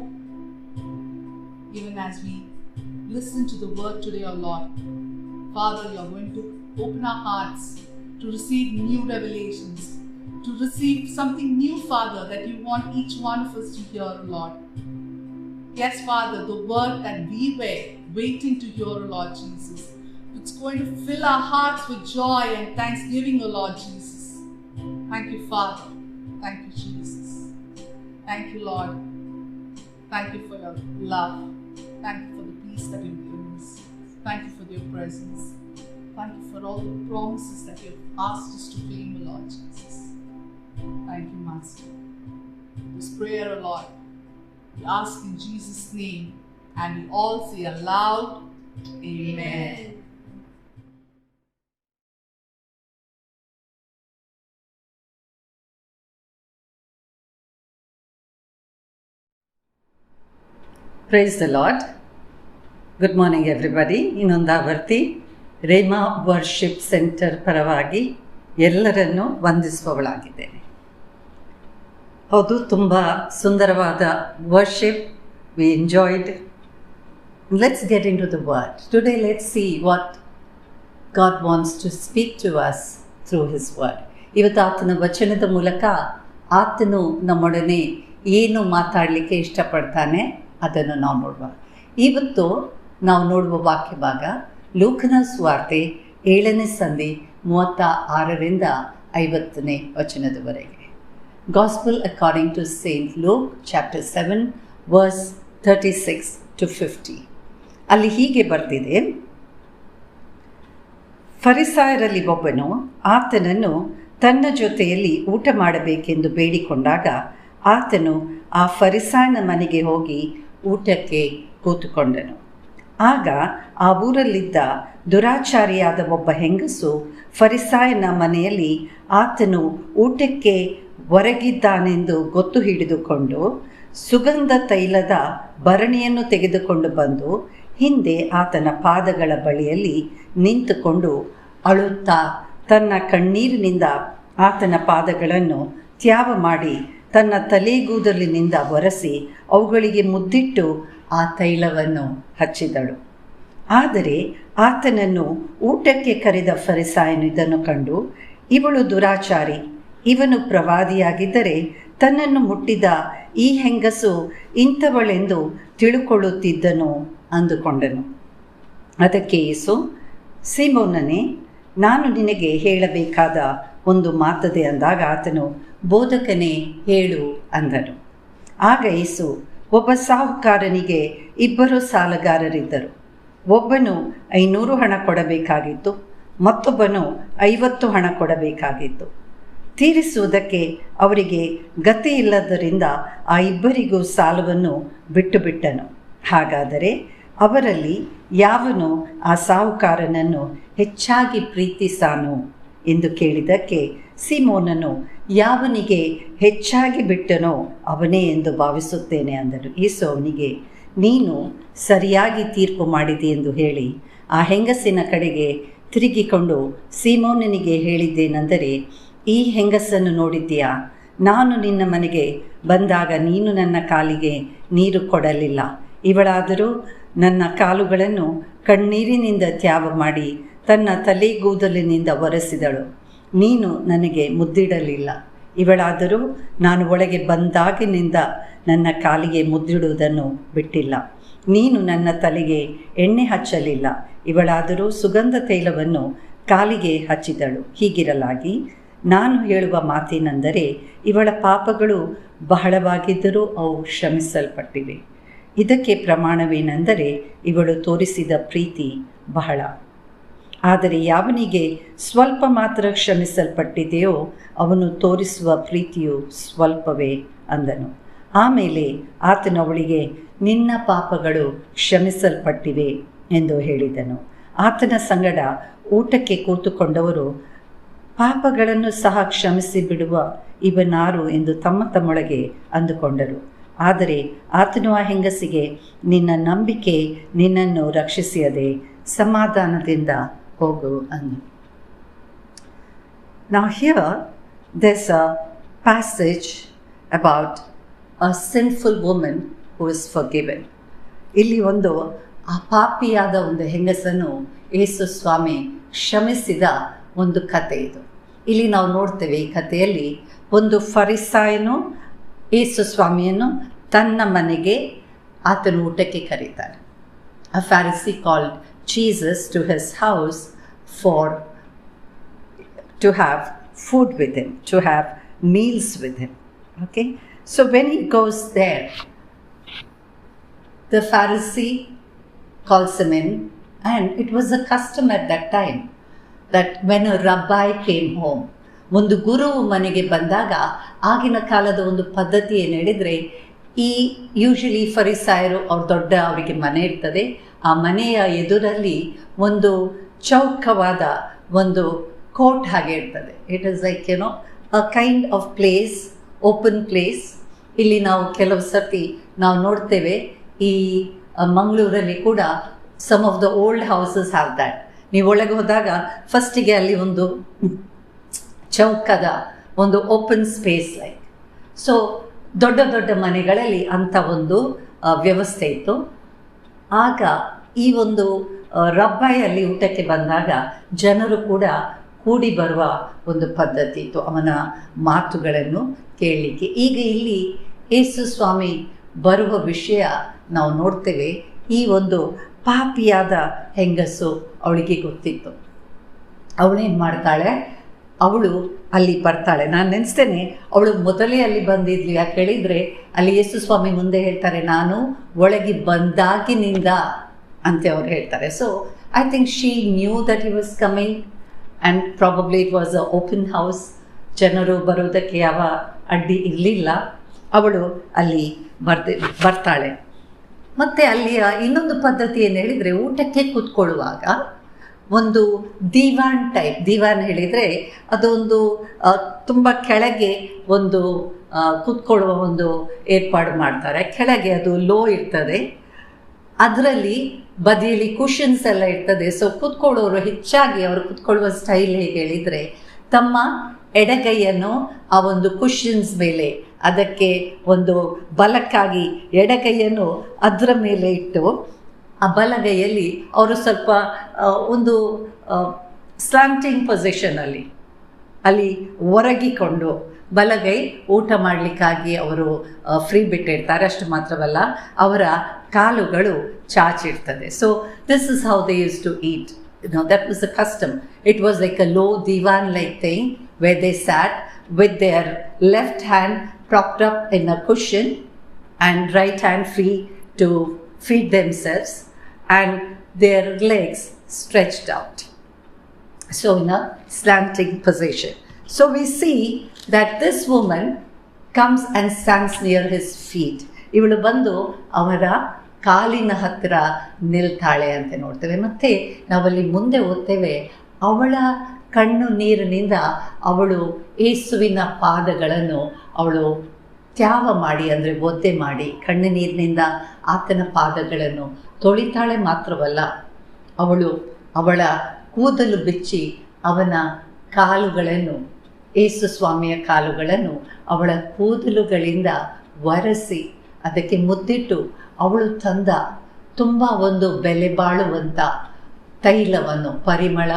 even as we listen to the word today, O Lord, Father, you are going to open our hearts to receive new revelations, to receive something new, Father, that you want each one of us to hear, O Lord. Yes, Father, the word that we were waiting to hear, O Lord Jesus, it's going to fill our hearts with joy and thanksgiving, O Lord Jesus. Thank you, Father. Thank you, Jesus. Thank you, Lord. Thank you for your love. Thank you for the peace that you've given us. Thank you for your presence. Thank you for all the promises that you have asked us to claim, O Lord Jesus. Thank you, Master. This prayer, O Lord, we ask in Jesus' name, and we all say aloud, Amen. Praise the lord. Good morning everybody. ಇನ್ನೊಂದು ಆವರ್ತಿ rhema worship centre ಪರವಾಗಿ ಎಲ್ಲರನ್ನೂ ವಂದಿಸುವವಳಾಗಿದ್ದೇನೆ. ಹೌದು, ತುಂಬ ಸುಂದರವಾದ worship. We enjoyed. Let's get into the word. Today let's see what God wants to speak to us through his word. ಇವತ್ತು ಆತನ ವಚನದ ಮೂಲಕ ಆತನು ನಮ್ಮೊಡನೆ ಏನು ಮಾತಾಡಲಿಕ್ಕೆ ಇಷ್ಟಪಡ್ತಾನೆ ಅದನ್ನು ನಾವು ನೋಡುವ. ಇವತ್ತು ನಾವು ನೋಡುವ ವಾಕ್ಯ ಭಾಗ ಲೂಕನ ಸುವಾರ್ತೆ 7ನೇ ಸಂಧಿ 36ರಿಂದ 50ನೇ ವಚನದವರೆಗೆ. Gospel according to Saint Luke chapter 7 verse 36 to 50. ಅಲ್ಲಿ ಹೀಗೆ ಬರೆದಿದೆ: ಫರಿಸಾಯರಲ್ಲಿ ಒಬ್ಬನು ಆತನನ್ನು ತನ್ನ ಜೊತೆಯಲ್ಲಿ ಊಟ ಮಾಡಬೇಕೆಂದು ಬೇಡಿಕೊಂಡಾಗ ಆತನು ಆ ಫರಿಸಾಯನ ಮನೆಗೆ ಹೋಗಿ ಊಟಕ್ಕೆ ಕೂತುಕೊಂಡನು. ಆಗ ಆ ಊರಲ್ಲಿದ್ದ ದುರಾಚಾರಿಯಾದ ಒಬ್ಬ ಹೆಂಗಸು ಫರಿಸಾಯನ ಮನೆಯಲ್ಲಿ ಆತನು ಊಟಕ್ಕೆ ಹೊರಗಿದ್ದಾನೆಂದು ಗೊತ್ತು ಹಿಡಿದುಕೊಂಡು ಸುಗಂಧ ತೈಲದ ಭರಣಿಯನ್ನು ತೆಗೆದುಕೊಂಡು ಬಂದು ಹಿಂದೆ ಆತನ ಪಾದಗಳ ಬಳಿಯಲ್ಲಿ ನಿಂತುಕೊಂಡು ಅಳುತ್ತಾ ತನ್ನ ಕಣ್ಣೀರಿನಿಂದ ಆತನ ಪಾದಗಳನ್ನು ತ್ಯಾವ ಮಾಡಿ ತನ್ನ ತಲೆಗೂದಲಿನಿಂದ ಒರೆಸಿ ಅವುಗಳಿಗೆ ಮುದ್ದಿಟ್ಟು ಆ ತೈಲವನ್ನು ಹಚ್ಚಿದಳು. ಆದರೆ ಆತನನ್ನು ಊಟಕ್ಕೆ ಕರೆದ ಫರಿಸಾಯನು ಇದನ್ನು ಕಂಡು, ಇವಳು ದುರಾಚಾರಿ, ಇವನು ಪ್ರವಾದಿಯಾಗಿದ್ದರೆ ತನ್ನನ್ನು ಮುಟ್ಟಿದ ಈ ಹೆಂಗಸು ಇಂಥವಳೆಂದು ತಿಳುಕೊಳ್ಳುತ್ತಿದ್ದನು ಅಂದುಕೊಂಡನು. ಅದಕ್ಕೆ ಯೇಸು, ಸೀಮೋನನೇ, ನಾನು ನಿನಗೆ ಹೇಳಬೇಕಾದ ಒಂದು ಮಾತದೆ ಅಂದಾಗ ಆತನು, ಬೋಧಕನೇ, ಹೇಳು ಅಂದನು. ಆಗ ಯೇಸು, ಒಬ್ಬ ಸಾಹುಕಾರನಿಗೆ 2 ಸಾಲಗಾರರಿದ್ದರು. ಒಬ್ಬನು 500 ಹಣ ಕೊಡಬೇಕಾಗಿತ್ತು, ಮತ್ತೊಬ್ಬನು 50 ಹಣ ಕೊಡಬೇಕಾಗಿತ್ತು. ತೀರಿಸುವುದಕ್ಕೆ ಅವರಿಗೆ ಗತಿ ಇಲ್ಲದರಿಂದ ಆ ಇಬ್ಬರಿಗೂ ಸಾಲವನ್ನು ಬಿಟ್ಟು ಬಿಟ್ಟನು. ಹಾಗಾದರೆ ಅವರಲ್ಲಿ ಯಾವನು ಆ ಸಾಹುಕಾರನನ್ನು ಹೆಚ್ಚಾಗಿ ಪ್ರೀತಿಸಾನು ಎಂದು ಕೇಳಿದ್ದಕ್ಕೆ ಸೀಮೋನನು, ಯಾವನಿಗೆ ಹೆಚ್ಚಾಗಿ ಬಿಟ್ಟನೋ ಅವನೇ ಎಂದು ಭಾವಿಸುತ್ತೇನೆ ಅಂದನು. ಯೇಸು ಅವನಿಗೆ, ನೀನು ಸರಿಯಾಗಿ ತೀರ್ಪು ಮಾಡಿದೆ ಎಂದು ಹೇಳಿ ಆ ಹೆಂಗಸಿನ ಕಡೆಗೆ ತಿರುಗಿಕೊಂಡು ಸೀಮೋನನಿಗೆ ಹೇಳಿದ್ದೇನೆಂದರೆ, ಈ ಹೆಂಗಸನ್ನು ನೋಡಿದ್ದೀಯಾ? ನಾನು ನಿನ್ನ ಮನೆಗೆ ಬಂದಾಗ ನೀನು ನನ್ನ ಕಾಲಿಗೆ ನೀರು ಕೊಡಲಿಲ್ಲ. ಇವಳಾದರೂ ನನ್ನ ಕಾಲುಗಳನ್ನು ಕಣ್ಣೀರಿನಿಂದ ತ್ಯಾವ ಮಾಡಿ ತನ್ನ ತಲೆಗೂದಲಿನಿಂದ ಒರೆಸಿದಳು. ನೀನು ನನಗೆ ಮುದ್ದಿಡಲಿಲ್ಲ. ಇವಳಾದರೂ ನಾನು ಒಳಗೆ ಬಂದಾಗಿನಿಂದ ನನ್ನ ಕಾಲಿಗೆ ಮುದ್ದಿಡುವುದನ್ನು ಬಿಟ್ಟಿಲ್ಲ. ನೀನು ನನ್ನ ತಲೆಗೆ ಎಣ್ಣೆ ಹಚ್ಚಲಿಲ್ಲ. ಇವಳಾದರೂ ಸುಗಂಧ ತೈಲವನ್ನು ಕಾಲಿಗೆ ಹಚ್ಚಿದಳು. ಹೀಗಿರಲಾಗಿ ನಾನು ಹೇಳುವ ಮಾತೇನೆಂದರೆ, ಇವಳ ಪಾಪಗಳು ಬಹಳವಾಗಿದ್ದರೂ ಅವು ಕ್ಷಮಿಸಲ್ಪಟ್ಟಿವೆ. ಇದಕ್ಕೆ ಪ್ರಮಾಣವೇನೆಂದರೆ ಇವಳು ತೋರಿಸಿದ ಪ್ರೀತಿ ಬಹಳ. ಆದರೆ ಯಾವನಿಗೆ ಸ್ವಲ್ಪ ಮಾತ್ರ ಕ್ಷಮಿಸಲ್ಪಟ್ಟಿದೆಯೋ ಅವನು ತೋರಿಸುವ ಪ್ರೀತಿಯು ಸ್ವಲ್ಪವೇ ಅಂದನು. ಆಮೇಲೆ ಆತನು ಅವಳಿಗೆ, ನಿನ್ನ ಪಾಪಗಳು ಕ್ಷಮಿಸಲ್ಪಟ್ಟಿವೆ ಎಂದು ಹೇಳಿದನು. ಆತನ ಸಂಗಡ ಊಟಕ್ಕೆ ಕೂತುಕೊಂಡವರು, ಪಾಪಗಳನ್ನು ಸಹ ಕ್ಷಮಿಸಿ ಬಿಡುವ ಇವನಾರು ಎಂದು ತಮ್ಮೊಳಗೆ ಅಂದುಕೊಂಡರು. ಆದರೆ ಆತನು ಆ ಹೆಂಗಸಿಗೆ, ನಿನ್ನ ನಂಬಿಕೆ ನಿನ್ನನ್ನು ರಕ್ಷಿಸಿಯದೆ ಸಮಾಧಾನದಿಂದ ಹೋಗು ಅಂದನು. Now here there's a passage about a sinful woman who is forgiven. ಇಲ್ಲಿ ಒಂದು ಪಾಪಿಯಾದ ಒಂದು ಹೆಂಗಸನ್ನು ಯೇಸು ಸ್ವಾಮಿ ಕ್ಷಮಿಸಿದ ಒಂದು ಕಥೆ ಇದು. ಇಲ್ಲಿ ನಾವು ನೋಡ್ತೇವೆ, ಈ ಕಥೆಯಲ್ಲಿ ಒಂದು ಫರಿಸಾಯನು ಯೇಸು ಸ್ವಾಮಿಯನ್ನು ತನ್ನ ಮನೆಗೆ ಆತನು ಊಟಕ್ಕೆ ಕರೀತಾರೆ. A Pharisee called Jesus to his house to have food with him, to have meals with him. Okay? So when he goes there, the Pharisee calls him in, and it was a custom at that time that when a rabbi came home, ಒಂದು ಗುರುವು ಮನೆಗೆ ಬಂದಾಗ ಆಗಿನ ಕಾಲದ ಒಂದು ಪದ್ಧತಿ ಏನು ಹೇಳಿದರೆ, ಈ ಯೂಶಲಿ ಫರಿಸಾಯರು ಅವರಿಗೆ ಮನೆ ಇರ್ತದೆ. ಆ ಮನೆಯ ಎದುರಲ್ಲಿ ಒಂದು ಚೌಕವಾದ ಒಂದು ಕೋರ್ಟ್ ಹಾಗೆ ಇರ್ತದೆ. It is like a kind of place, open place. ಇಲ್ಲಿ ನಾವು ಕೆಲವು ಸರ್ತಿ ನಾವು ನೋಡ್ತೇವೆ, ಈ ಮಂಗಳೂರಲ್ಲಿ ಕೂಡ some of the old houses have that. ನೀವು ಒಳಗೆ ಹೋದಾಗ ಫಸ್ಟಿಗೆ ಅಲ್ಲಿ ಒಂದು ಚೌಕದ ಒಂದು ಓಪನ್ ಸ್ಪೇಸ್ ಲೈಕ್. ಸೊ ದೊಡ್ಡ ದೊಡ್ಡ ಮನೆಗಳಲ್ಲಿ ಅಂಥ ಒಂದು ವ್ಯವಸ್ಥೆ ಇತ್ತು. ಆಗ ಈ ಒಂದು ರಬ್ಬಾಯಲ್ಲಿ ಊಟಕ್ಕೆ ಬಂದಾಗ ಜನರು ಕೂಡ ಕೂಡಿ ಬರುವ ಒಂದು ಪದ್ಧತಿ ಇತ್ತು, ಅವನ ಮಾತುಗಳನ್ನು ಕೇಳಲಿಕ್ಕೆ. ಈಗ ಇಲ್ಲಿ ಯೇಸು ಸ್ವಾಮಿ ಬರುವ ವಿಷಯ ನಾವು ನೋಡ್ತೇವೆ. ಈ ಒಂದು ಪಾಪಿಯಾದ ಹೆಂಗಸು ಅವಳಿಗೆ ಗೊತ್ತಿತ್ತು. ಅವಳೇನು ಮಾಡ್ತಾಳೆ, ಅವಳು ಅಲ್ಲಿ ಬರ್ತಾಳೆ. ನಾನು ನೆನೆಸ್ತೇನೆ ಅವಳು ಮೊದಲೇ ಅಲ್ಲಿ ಬಂದಿದ್ಲು. ಯಾಕೆ ಹೇಳಿದರೆ ಅಲ್ಲಿ ಯೇಸು ಸ್ವಾಮಿ ಮುಂದೆ ಹೇಳ್ತಾರೆ, ನಾನು ಒಳಗೆ ಬಂದಾಗಿನಿಂದ ಅಂತ ಅವ್ರು ಹೇಳ್ತಾರೆ. So I think she knew that he was coming and probably it was a open house. ಜನರು ಬರೋದಕ್ಕೆ ಯಾವ ಅಡ್ಡಿ ಇರಲಿಲ್ಲ. ಅವಳು ಅಲ್ಲಿ ಬರ್ತಾಳೆ. ಮತ್ತು ಅಲ್ಲಿಯ ಇನ್ನೊಂದು ಪದ್ಧತಿ ಏನು ಹೇಳಿದರೆ, ಊಟಕ್ಕೆ ಕೂತ್ಕೊಳ್ಳುವಾಗ ಒಂದು ದಿವಾನ್ ಟೈಪ್, ದಿವಾನ್ ಹೇಳಿದರೆ ಅದೊಂದು ತುಂಬ ಕೆಳಗೆ ಒಂದು ಕೂತ್ಕೊಳ್ಳುವ ಒಂದು ಏರ್ಪಾಡು ಮಾಡ್ತಾರೆ. ಕೆಳಗೆ ಅದು ಲೋ ಇರ್ತದೆ, ಅದರಲ್ಲಿ ಬದಿಯಲ್ಲಿ ಕುಷನ್ಸ್ ಎಲ್ಲ ಇರ್ತದೆ. ಸೊ ಕೂತ್ಕೊಳ್ಳೋರು ಹೆಚ್ಚಾಗಿ ಅವರು ಕೂತ್ಕೊಳ್ಳುವ ಸ್ಟೈಲ್ ಹೇಗೆ ಹೇಳಿದರೆ, ತಮ್ಮ ಎಡಗೈಯನ್ನು ಆ ಒಂದು ಕುಷನ್ಸ್ ಮೇಲೆ, ಅದಕ್ಕೆ ಒಂದು ಬಲಕ್ಕಾಗಿ ಎಡಗೈಯನ್ನು ಅದರ ಮೇಲೆ ಇಟ್ಟು ಆ ಬಲಗೈಯಲ್ಲಿ ಅವರು ಸ್ವಲ್ಪ ಒಂದು ಸ್ಲಾಂಟಿಂಗ್ ಪೊಸಿಷನಲ್ಲಿ ಅಲ್ಲಿ ಒರಗಿಕೊಂಡು ಬಲಗೈ ಊಟ ಮಾಡಲಿಕ್ಕಾಗಿ ಅವರು ಫ್ರೀ ಬಿಟ್ಟಿರ್ತಾರೆ. ಅಷ್ಟು ಮಾತ್ರವಲ್ಲ, ಅವರ ಕಾಲುಗಳು ಚಾಚಿರ್ತದೆ. So this is how they used to eat. That was the custom. It was like a low divan like thing where they sat with their left hand propped up in a cushion and right hand free to feed themselves and their legs stretched out. So in a slanting position. So we see that this woman comes and stands near his feet. ಇವಳು ಬಂದು ಅವರ ಕಾಲಿನ ಹತ್ತಿರ ನಿಲ್ತಾಳೆ ಅಂತ ನೋಡ್ತೇವೆ. ಮತ್ತು ನಾವಲ್ಲಿ ಮುಂದೆ ಓದ್ತೇವೆ, ಅವಳ ಕಣ್ಣು ನೀರಿನಿಂದ ಅವಳು ಯೇಸುವಿನ ಪಾದಗಳನ್ನು ಅವಳು ತ್ಯಾವ ಮಾಡಿ, ಅಂದರೆ ಒದ್ದೆ ಮಾಡಿ ಕಣ್ಣು ನೀರಿನಿಂದ ಆತನ ಪಾದಗಳನ್ನು ತೊಳಿತಾಳೆ. ಮಾತ್ರವಲ್ಲ, ಅವಳು ಅವಳ ಕೂದಲು ಬಿಚ್ಚಿ ಅವನ ಕಾಲುಗಳನ್ನು, ಯೇಸು ಸ್ವಾಮಿಯ ಕಾಲುಗಳನ್ನು ಅವಳ ಕೂದಲುಗಳಿಂದ ಒರೆಸಿ ಅದಕ್ಕೆ ಮುದ್ದಿಟ್ಟು ಅವಳು ತಂದ ತುಂಬ ಒಂದು ಬೆಲೆ ಬಾಳುವಂಥ ತೈಲವನ್ನು, ಪರಿಮಳ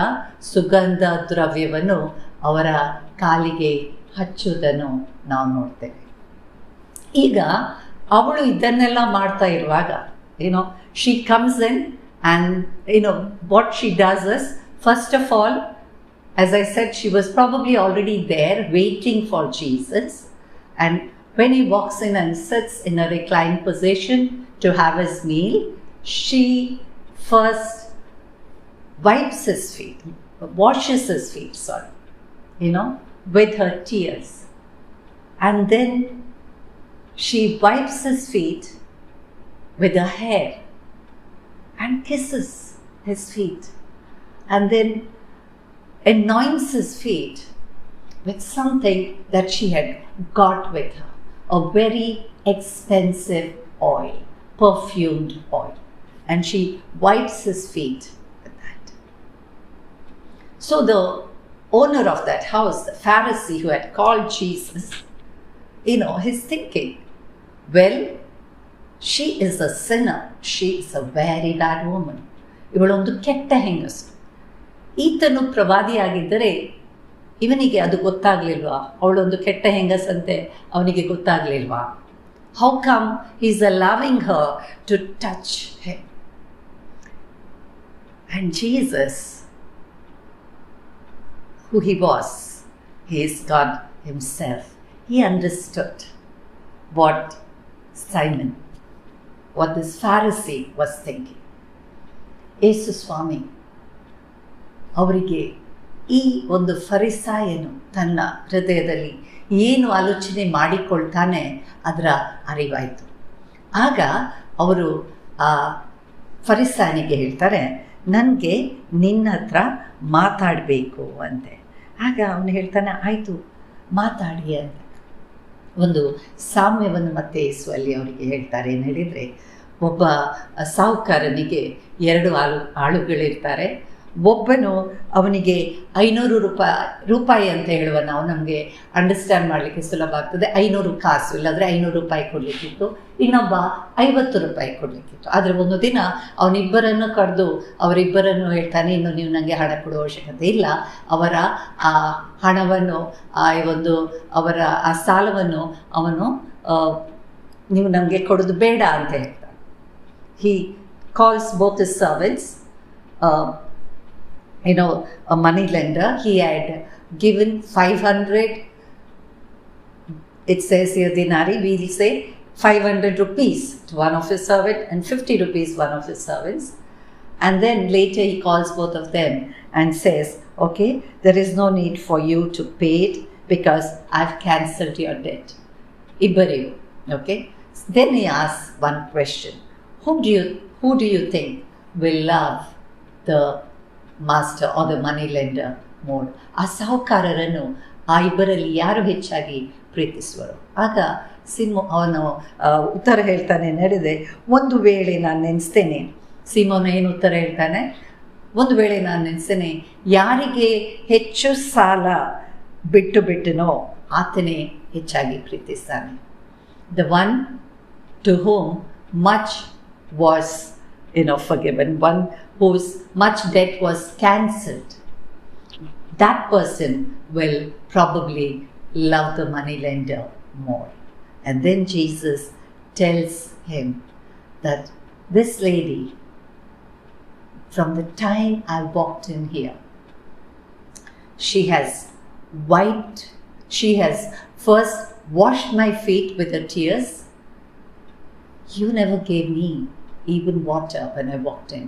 ಸುಗಂಧ ದ್ರವ್ಯವನ್ನು ಅವರ ಕಾಲಿಗೆ ಹಚ್ಚುವುದನ್ನು ನಾವು ನೋಡ್ತೇವೆ. ಈಗ ಅವಳು ಇದನ್ನೆಲ್ಲ ಮಾಡ್ತಾ ಇರುವಾಗ, she comes in and what she does is, first of all, as I said, she was probably already there waiting for Jesus, and when he walks in and sits in a reclined position to have his meal, she first wipes his feet, washes his feet, with her tears. And then she wipes his feet with her hair and kisses his feet. And then anoints his feet with something that she had got with her, a very expensive oil, perfumed oil. And she wipes his feet. So the owner of that house, the Pharisee who had called Jesus, he's thinking, well, she is a sinner. She is a very bad woman. ಇವಳೊಂದು ಕೆಟ್ಟ ಹೆಂಗಸು. ಈತನು ಪ್ರವಾದಿಯಾಗಿದ್ದರೆ ಇವನಿಗೆ ಅದು ಗೊತ್ತಾಗಲಿಲ್ವಾ? ಅವಳೊಂದು ಕೆಟ್ಟ ಹೆಂಗಸಂತೆ ಅವನಿಗೆ ಗೊತ್ತಾಗಲಿಲ್ವಾ? How come he's allowing her to touch him? And Jesus, who he was, he is God himself. He understood what Simon, what this Pharisee was thinking. ಯೇಸು ಸ್ವಾಮಿ ಅವರಿಗೆ ಈ ಒಂದು ಫರಿಸಾಯನು ತನ್ನ ಹೃದಯದಲ್ಲಿ ಏನು ಆಲೋಚನೆ ಮಾಡಿಕೊಳ್ತಾನೆ ಅದರ ಅರಿವಾಯಿತು. ಆಗ ಅವರು ಆ ಫರಿಸಾಯನಿಗೆ ಹೇಳ್ತಾರೆ, ನನಗೆ ನಿನ್ನ ಹತ್ರ ಮಾತಾಡಬೇಕು ಅಂತೆ. ಆಗ ಅವನು ಹೇಳ್ತಾನೆ, ಆಯಿತು ಮಾತಾಡಿ ಅಂತ ಒಂದು ಸಾಮ್ಯವನ್ನು ಮತ್ತೆ ಯೇಸು ಅಲ್ಲಿ ಅವರಿಗೆ ಹೇಳ್ತಾರೆ. ಏನು ಹೇಳಿದರೆ, ಒಬ್ಬ ಸಾಹುಕಾರನಿಗೆ 2 ಆಳುಗಳಿರ್ತಾರೆ. ಒಬ್ಬನು ಅವನಿಗೆ 500 ರೂಪಾಯಿ ಅಂತ ಹೇಳುವ, ನಾವು ನಮಗೆ ಅಂಡರ್ಸ್ಟ್ಯಾಂಡ್ ಮಾಡಲಿಕ್ಕೆ ಸುಲಭ ಆಗ್ತದೆ, 500 ಕಾಸು ಇಲ್ಲಾಂದರೆ 500 ರೂಪಾಯಿ ಕೊಡಲಿಕ್ಕಿತ್ತು. ಇನ್ನೊಬ್ಬ 50 ರೂಪಾಯಿ ಕೊಡಲಿಕ್ಕಿತ್ತು. ಆದರೆ ಒಂದು ದಿನ ಅವನಿಬ್ಬರನ್ನು ಕರೆದು ಅವರಿಬ್ಬರನ್ನು ಹೇಳ್ತಾನೆ, ಇನ್ನು ನೀವು ನನಗೆ ಹಣ ಕೊಡುವ ಅವಶ್ಯಕತೆ ಇಲ್ಲ, ಅವರ ಆ ಹಣವನ್ನು ಅವರ ಆ ಸಾಲವನ್ನು ಅವನು ನೀವು ನಮಗೆ ಕೊಡೋದು ಬೇಡ ಅಂತ ಹೇಳ್ತಾನೆ. He calls both his servants. A money lender. He had given 500, it says here dinari, we will say 500 rupees to one of his servants and 50 rupees one of his servants. And then later he calls both of them and says, okay, there is no need for you to pay it because I've cancelled your debt. Ibariyu, okay. Then he asks one question. Who do you think will love the master or the money lender more? ಆ ಸಾಹುಕಾರರನ್ನು ಆ ಇಬ್ಬರಲ್ಲಿ ಯಾರು ಹೆಚ್ಚಾಗಿ ಪ್ರೀತಿಸುವರು? ಆಗ ಅವನು ಉತ್ತರ ಹೇಳ್ತಾನೆ, ನಡೆದೆ, ಒಂದು ವೇಳೆ ನಾನು ನೆನೆಸ್ತೇನೆ. ಸಿಮೋನ ಏನು ಉತ್ತರ ಹೇಳ್ತಾನೆ? ಒಂದು ವೇಳೆ ನಾನು ನೆನೆಸ್ತೇನೆ, ಯಾರಿಗೆ ಹೆಚ್ಚು ಸಾಲ ಬಿಟ್ಟನೋ ಆತನೇ ಹೆಚ್ಚಾಗಿ ಪ್ರೀತಿಸ್ತಾನೆ. The one to whom much was forgiven, one whose much debt was cancelled, that person will probably love the money lender more. And then Jesus tells him that this lady, from the time I walked in here, she has first washed my feet with her tears. You never gave me even water when I walked in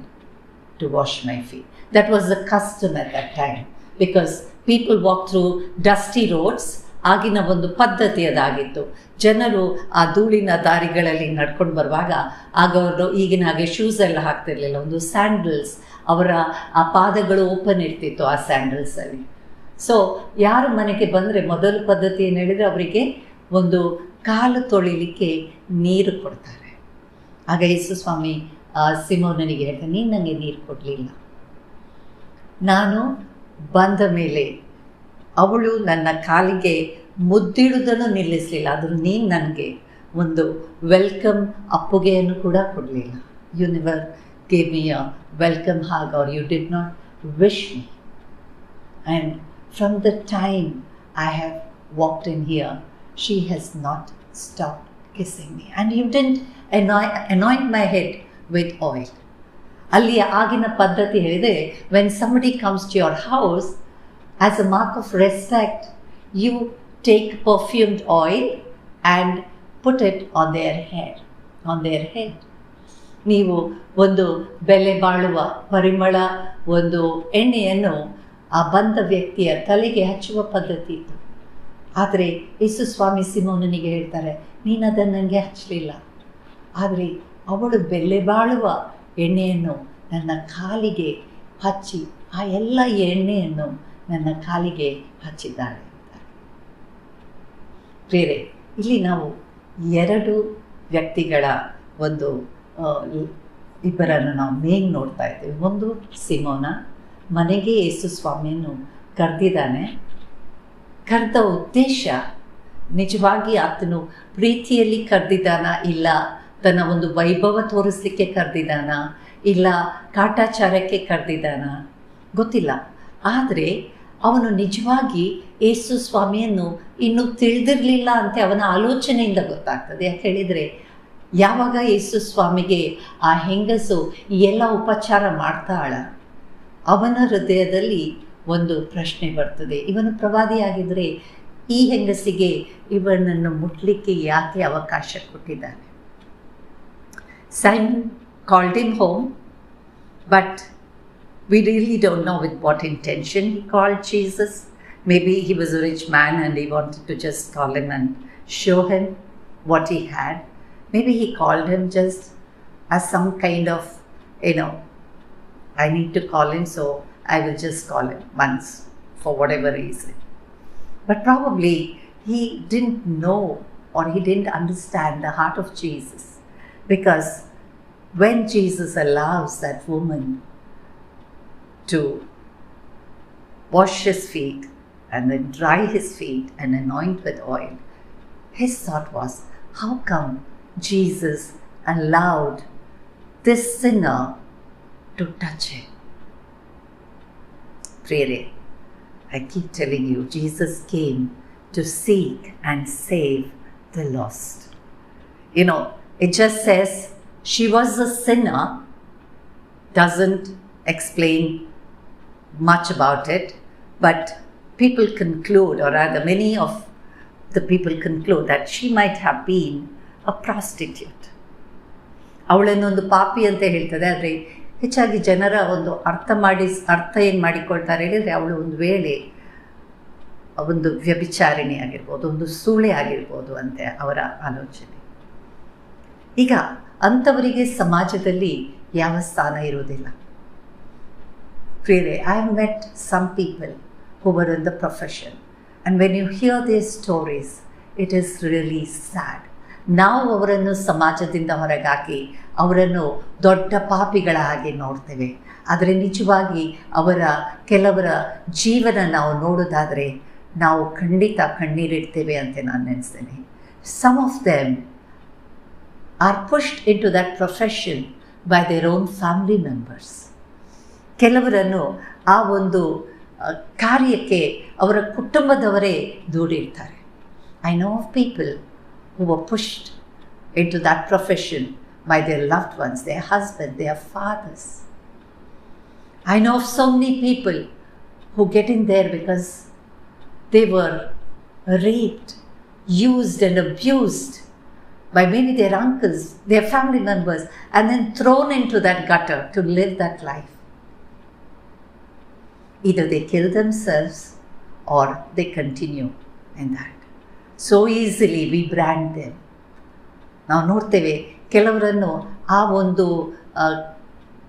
to wash my feet. That was the custom at that time, because people walked through dusty roads. ಆಗಿನ ಒಂದು ಪದ್ಧತಿ ಅದಾಗಿತ್ತು. ಜನರು ಆ ಧೂಳಿನ ದಾರಿಗಳಲ್ಲಿ ನಡ್ಕೊಂಡು ಬರುವಾಗ ಆಗ ಅವರು ಈಗಿನ ಹಾಗೆ ಶೂಸ್ ಎಲ್ಲ ಹಾಕ್ತಿರ್ಲಿಲ್ಲ, ಒಂದು ಸ್ಯಾಂಡಲ್ಸ್, ಅವರ ಆ ಪಾದಗಳು ಓಪನ್ ಇರ್ತಿತ್ತು ಆ ಸ್ಯಾಂಡಲ್ಸಲ್ಲಿ. ಸೊ ಯಾರು ಮನೆಗೆ ಬಂದರೆ ಮೊದಲ ಪದ್ಧತಿ ಏನು ಹೇಳಿದರೆ, ಅವರಿಗೆ ಒಂದು ಕಾಲು ತೊಳಿಲಿಕ್ಕೆ ನೀರು ಕೊಡ್ತಾರೆ. ಆಗ ಯೇಸು ಸ್ವಾಮಿ ಸಿಮೋನನಿಗೆ ಹೇಳ್ತಾನೆ, ನೀನು ನನಗೆ ನೀರು ಕೊಡಲಿಲ್ಲ, ನಾನು ಬಂದ ಮೇಲೆ ಅವಳು ನನ್ನ ಕಾಲಿಗೆ ಮುದ್ದಿಡುವುದನ್ನು ನಿಲ್ಲಿಸಲಿಲ್ಲ, ಆದರೂ ನೀನು ನನಗೆ ಒಂದು ವೆಲ್ಕಮ್ ಅಪ್ಪುಗೆಯನ್ನು ಕೂಡ ಕೊಡಲಿಲ್ಲ. You never gave me a welcome hug or you did not wish me. And from the time I have walked in here, she has not stop kissing me, and you didn't anoint my head with oil. ಅಲ್ಲಿ ಆಗಿನ ಪದ್ಧತಿ ಹೇಳಿದೆ, when somebody comes to your house, as a mark of respect, you take perfumed oil and put it on their head. ನೀವು ಒಂದು ಬೆಲೆ ಬಾಳುವ ಪರಿಮಳ ಒಂದು ಎಣ್ಣೆಯನ್ನು ಆ ಬಂದ ವ್ಯಕ್ತಿಯ ತಲೆಗೆ ಹಚ್ಚುವ ಪದ್ಧತಿ ಇತ್ತು. ಆದರೆ ಯೇಸು ಸ್ವಾಮಿ ಸಿಮೋನನಿಗೆ ಹೇಳ್ತಾರೆ, ನೀನು ಅದನ್ನು ನನಗೆ ಹಚ್ಚಲಿಲ್ಲ, ಆದರೆ ಅವಳು ಬೆಲೆ ಬಾಳುವ ಎಣ್ಣೆಯನ್ನು ನನ್ನ ಕಾಲಿಗೆ ಹಚ್ಚಿ ಆ ಎಲ್ಲ ಎಣ್ಣೆಯನ್ನು ನನ್ನ ಕಾಲಿಗೆ ಹಚ್ಚಿದ್ದಾಳೆ ಅಂತ. ಬೇರೆ ಇಲ್ಲಿ ನಾವು 2 ವ್ಯಕ್ತಿಗಳ ಒಂದು ಇಬ್ಬರನ್ನು ನಾವು ಮೇನ್ ನೋಡ್ತಾ ಇದ್ದೇವೆ. ಒಂದು ಸಿಮೋನ ಮನೆಗೆ ಯೇಸು ಸ್ವಾಮಿಯನ್ನು ಕರೆದಿದ್ದಾನೆ. ಕರೆದ ಉದ್ದೇಶ ನಿಜವಾಗಿ ಆತನು ಪ್ರೀತಿಯಲ್ಲಿ ಕರೆದಿದ್ದಾನ, ಇಲ್ಲ ತನ್ನ ಒಂದು ವೈಭವ ತೋರಿಸ್ಲಿಕ್ಕೆ ಕರೆದಿದ್ದಾನ, ಇಲ್ಲ ಕಾಟಾಚಾರಕ್ಕೆ ಕರೆದಿದ್ದಾನ ಗೊತ್ತಿಲ್ಲ. ಆದರೆ ಅವನು ನಿಜವಾಗಿ ಯೇಸು ಸ್ವಾಮಿಯನ್ನು ಇನ್ನೂ ತಿಳಿದಿರಲಿಲ್ಲ ಅಂತ ಅವನ ಆಲೋಚನೆಯಿಂದ ಗೊತ್ತಾಗ್ತದೆ. ಯಾಕೆ ಹೇಳಿದರೆ, ಯಾವಾಗ ಯೇಸು ಸ್ವಾಮಿಗೆ ಆ ಹೆಂಗಸು ಎಲ್ಲ ಉಪಚಾರ ಮಾಡ್ತಾಳ, ಅವನ ಹೃದಯದಲ್ಲಿ ಒಂದು ಪ್ರಶ್ನೆ ಬರ್ತದೆ, ಇವನು ಪ್ರವಾದಿಯಾಗಿದ್ದರೆ ಈ ಹೆಂಗಸಿಗೆ ಇವನನ್ನು ಮುಟ್ಲಿಕ್ಕೆ ಯಾಕೆ ಅವಕಾಶ ಕೊಟ್ಟಿದ್ದಾನೆ. Simon called him home, but we really don't know with what intention he called Jesus. Maybe he was a rich man and he wanted to just call him and show him what he had. Maybe he called him just as some kind of, I need to call him, so I will just call him once for whatever reason. But probably he didn't know or he didn't understand the heart of Jesus, because when Jesus allows that woman to wash his feet and then dry his feet and anoint with oil, his thought was, how come Jesus allowed this sinner to touch him? Prayere, I keep telling you, Jesus came to seek and save the lost. You know, it just says she was a sinner, doesn't explain much about it, but people conclude, or rather many of the people conclude, that she might have been a prostitute. ಅವಳನ್ನೊಂದು ಪಾಪಿ ಅಂತ ಹೇಳ್ತದೆ. ಆದರೆ ಹೆಚ್ಚಾಗಿ ಜನರ ಒಂದು ಅರ್ಥ ಏನು ಮಾಡಿಕೊಳ್ತಾರೆ ಹೇಳಿದರೆ, ಅವಳು ಒಂದು ವೇಳೆ ಒಂದು ವ್ಯಭಿಚಾರಿಣಿ ಆಗಿರ್ಬೋದು, ಒಂದು ಸೂಳೆ ಆಗಿರ್ಬೋದು ಅಂತ ಅವರ ಆಲೋಚನೆ. ಈಗ ಅಂಥವರಿಗೆ ಸಮಾಜದಲ್ಲಿ ಯಾವ ಸ್ಥಾನ ಇರೋದಿಲ್ಲ. ಪ್ರಿಯರೇ, I have met some people who were in the profession, and when you hear their stories, it is really sad. ನಾವು ಅವರನ್ನು ಸಮಾಜದಿಂದ ಹೊರಗಾಕಿ ಅವರನ್ನು ದೊಡ್ಡ ಪಾಪಿಗಳ ಹಾಗೆ ನೋಡ್ತೇವೆ. ಆದರೆ ನಿಜವಾಗಿ ಕೆಲವರ ಜೀವನ ನಾವು ನೋಡೋದಾದರೆ ನಾವು ಖಂಡಿತ ಕಣ್ಣೀರಿಡ್ತೇವೆ ಅಂತ ನಾನು ನೆನೆಸ್ತೇನೆ. Some of them are pushed into that profession by their own family members. ಕೆಲವರನ್ನು ಆ ಒಂದು ಕಾರ್ಯಕ್ಕೆ ಅವರ ಕುಟುಂಬದವರೇ ದೂಡಿರ್ತಾರೆ. I know of people who were pushed into that profession by their loved ones, their husband, their fathers. I know of so many people who get in there because they were raped, used and abused by maybe their uncles, their family members, and then thrown into that gutter to live that life. Either they kill themselves or they continue in that. So easily we brand them. ನಾವು ನೋಡ್ತೇವೆ ಕೆಲವರನ್ನು ಆ ಒಂದು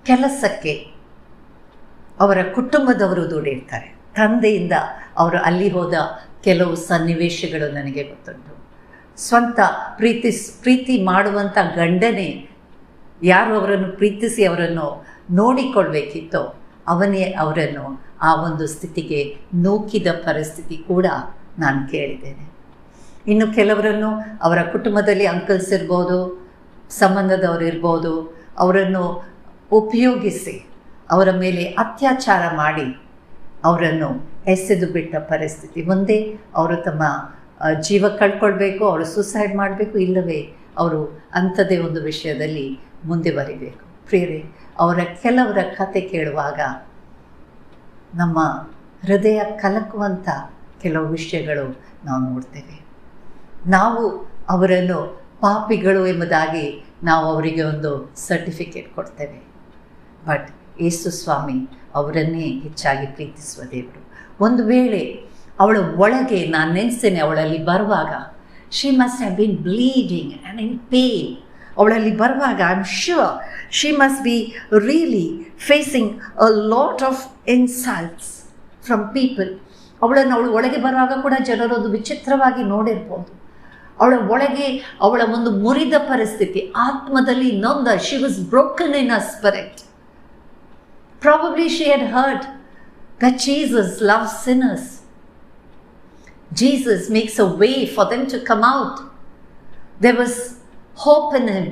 ಕೆಲಸಕ್ಕೆ ಅವರ ಕುಟುಂಬದವರು ದುಡಿರ್ತಾರೆ. ತಂದೆಯಿಂದ ಅವರು ಅಲ್ಲಿ ಹೋದ ಕೆಲವು ಸನ್ನಿವೇಶಗಳು ನನಗೆ ಗೊತ್ತುಂಟು. ಸ್ವಂತ ಪ್ರೀತಿ ಮಾಡುವಂಥ ಗಂಡನೇ ಯಾರು ಅವರನ್ನು ಪ್ರೀತಿಸಿ ಅವರನ್ನು ನೋಡಿಕೊಳ್ಬೇಕಿತ್ತೋ ಅವನೇ ಅವರನ್ನು ಆ ಒಂದು ಸ್ಥಿತಿಗೆ ನೂಕಿದ ಪರಿಸ್ಥಿತಿ ಕೂಡ ನಾನು ಕೇಳಿದ್ದೇನೆ. ಇನ್ನು ಕೆಲವರನ್ನು ಅವರ ಕುಟುಂಬದಲ್ಲಿ ಅಂಕಲ್ಸ್ ಇರ್ಬೋದು, ಸಂಬಂಧದವರು ಇರ್ಬೋದು, ಅವರನ್ನು ಉಪಯೋಗಿಸಿ ಅವರ ಮೇಲೆ ಅತ್ಯಾಚಾರ ಮಾಡಿ ಅವರನ್ನು ಎಸೆದು ಬಿಟ್ಟ ಪರಿಸ್ಥಿತಿ. ಒಂದೇ ಅವರು ತಮ್ಮ ಜೀವ ಕಳ್ಕೊಳ್ಬೇಕು, ಅವರು ಸೂಸೈಡ್ ಮಾಡಬೇಕು, ಇಲ್ಲವೇ ಅವರು ಅಂಥದ್ದೇ ಒಂದು ವಿಷಯದಲ್ಲಿ ಮುಂದೆ ಬರಿಬೇಕು. ಪ್ರಿಯರೇ, ಕೆಲವರ ಕತೆ ಕೇಳುವಾಗ ನಮ್ಮ ಹೃದಯ ಕಲಕುವಂಥ ಕೆಲವು ವಿಷಯಗಳು ನಾವು ನೋಡ್ತೇವೆ. ನಾವು ಅವರನ್ನು ಪಾಪಿಗಳು ಎಂಬುದಾಗಿ ನಾವು ಅವರಿಗೆ ಒಂದು ಸರ್ಟಿಫಿಕೇಟ್ ಕೊಡ್ತೇವೆ. ಬಟ್ ಯೇಸು ಸ್ವಾಮಿ ಅವರನ್ನೇ ಹೆಚ್ಚಾಗಿ ಪ್ರೀತಿಸುವ ದೇವರು. ಒಂದು ವೇಳೆ ಅವಳ ಒಳಗೆ ನಾನು ನೆನೆಸ್ತೇನೆ, ಅವಳಲ್ಲಿ ಬರುವಾಗ she must have been bleeding and in pain. ಅವಳಲ್ಲಿ ಬರುವಾಗ I am sure she must be really facing a lot of insults from people. ಅವಳು ಒಳಗೆ ಬರುವಾಗ ಕೂಡ ಜನರೊಂದು ವಿಚಿತ್ರವಾಗಿ ನೋಡಿರ್ಬೋದು. ಅವಳ ಒಳಗೆ ಅವಳ ಒಂದು ಮುರಿದ ಪರಿಸ್ಥಿತಿ, ಆತ್ಮದಲ್ಲಿ ನೊಂದ, she was broken in Har spirit. Probably she had heard that Jesus loves sinners. Jesus makes a way for them to come out. There was hope in him.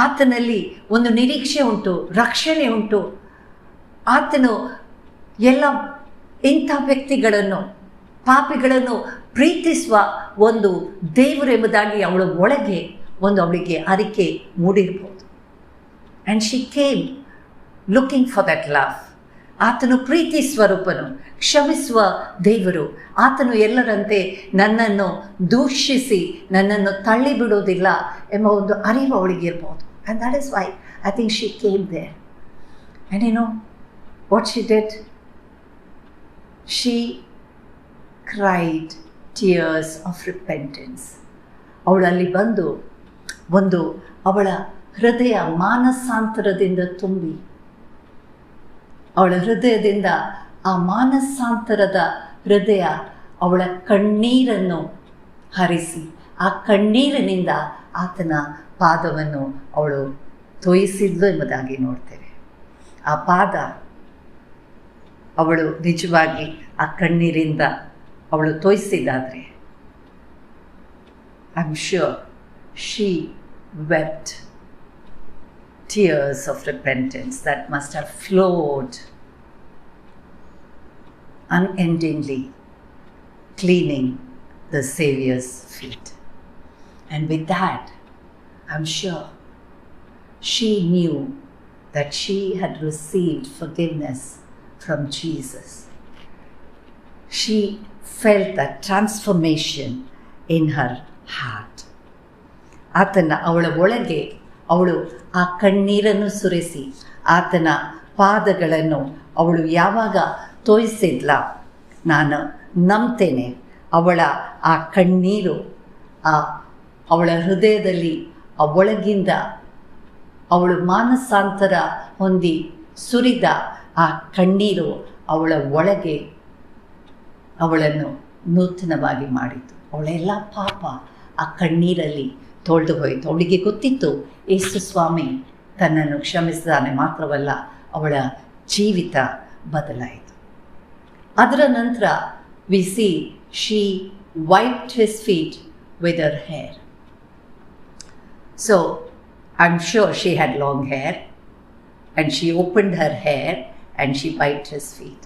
ಆತನಲ್ಲಿ ಒಂದು ನಿರೀಕ್ಷೆ ಉಂಟು, ರಕ್ಷಣೆ ಉಂಟು. ಆತನು ಎಲ್ಲ ಇಂಥ ವ್ಯಕ್ತಿಗಳನ್ನು, ಪಾಪಿಗಳನ್ನು ಪ್ರೀತಿಸುವ ಒಂದು ದೇವರು ಎಂಬುದಾಗಿ ಅವಳ ಒಳಗೆ ಅವಳಿಗೆ ಅರಿಕೆ ಮೂಡಿರ್ಬೋದು. And she came looking for that love. ಆತನು ಪ್ರೀತಿ ಸ್ವರೂಪನು, ಕ್ಷಮಿಸುವ ದೇವರು. ಆತನು ಎಲ್ಲರಂತೆ ನನ್ನನ್ನು ದೂಷಿಸಿ ನನ್ನನ್ನು ತಳ್ಳಿಬಿಡೋದಿಲ್ಲ ಎಂಬ ಒಂದು ಅರಿವು ಅವಳಿಗಿರ್ಬೋದು. And that is why I think she came there. And you know what she did? She cried tears of repentance. ಅವಳಲ್ಲಿ ಬಂದು ಅವಳ ಹೃದಯ ಮಾನಸಾಂತರದಿಂದ ತುಂಬಿ, ಅವಳ ಹೃದಯದಿಂದ ಆ ಮಾನಸಾಂತರದ ಹೃದಯ ಅವಳ ಕಣ್ಣೀರನ್ನು ಹರಿಸಿ, ಆ ಕಣ್ಣೀರಿನಿಂದ ಆತನ ಪಾದವನ್ನು ಅವಳು ತೋಯಿಸಿದ್ಲು ಎಂಬುದಾಗಿ ನೋಡ್ತೇವೆ. ಆ ಪಾದ ಅವಳು ನಿಜವಾಗಿ ಆ ಕಣ್ಣೀರಿಂದ ಅವಳು ತೋಯಿಸಿದ್ದಾದರೆ I am sure she wept tears of repentance that must have flowed unendingly, cleaning the Saviour's feet. And with that, I'm sure she knew that she had received forgiveness from Jesus. She felt that transformation in her heart. ಆತನ ಅವಳ ಒಳಗೆ ಅವಳು ಆ ಕಣ್ಣೀರನ್ನು ಸುರಿಸಿ ಆತನ ಪಾದಗಳನ್ನು ಅವಳು ಯಾವಾಗ ತೋಯಿಸಿದ್ಲ, ನಾನು ನಂಬ್ತೇನೆ ಅವಳ ಆ ಕಣ್ಣೀರು ಅವಳ ಹೃದಯದಲ್ಲಿ ಆ ಒಳಗಿಂದ ಅವಳು ಮಾನಸಾಂತರ ಹೊಂದಿ ಸುರಿದ ಆ ಕಣ್ಣೀರು ಅವಳ ಒಳಗೆ ಅವಳನ್ನು ನೂತನವಾಗಿ ಮಾಡಿತು. ಅವಳೆಲ್ಲ ಪಾಪ ಆ ಕಣ್ಣೀರಲ್ಲಿ ತೊಳೆದು ಹೋಯಿತು. ಅವಳಿಗೆ ಗೊತ್ತಿತ್ತು ಯೇಸು ಸ್ವಾಮಿ ತನ್ನನ್ನು ಕ್ಷಮಿಸಿದಾನೆ, ಮಾತ್ರವಲ್ಲ ಅವಳ ಜೀವಿತ ಬದಲಾಯಿತು. ಅದರ ನಂತರ we see she wiped his feet with her hair. So I'm sure she had long hair and she opened her hair and she wiped his feet.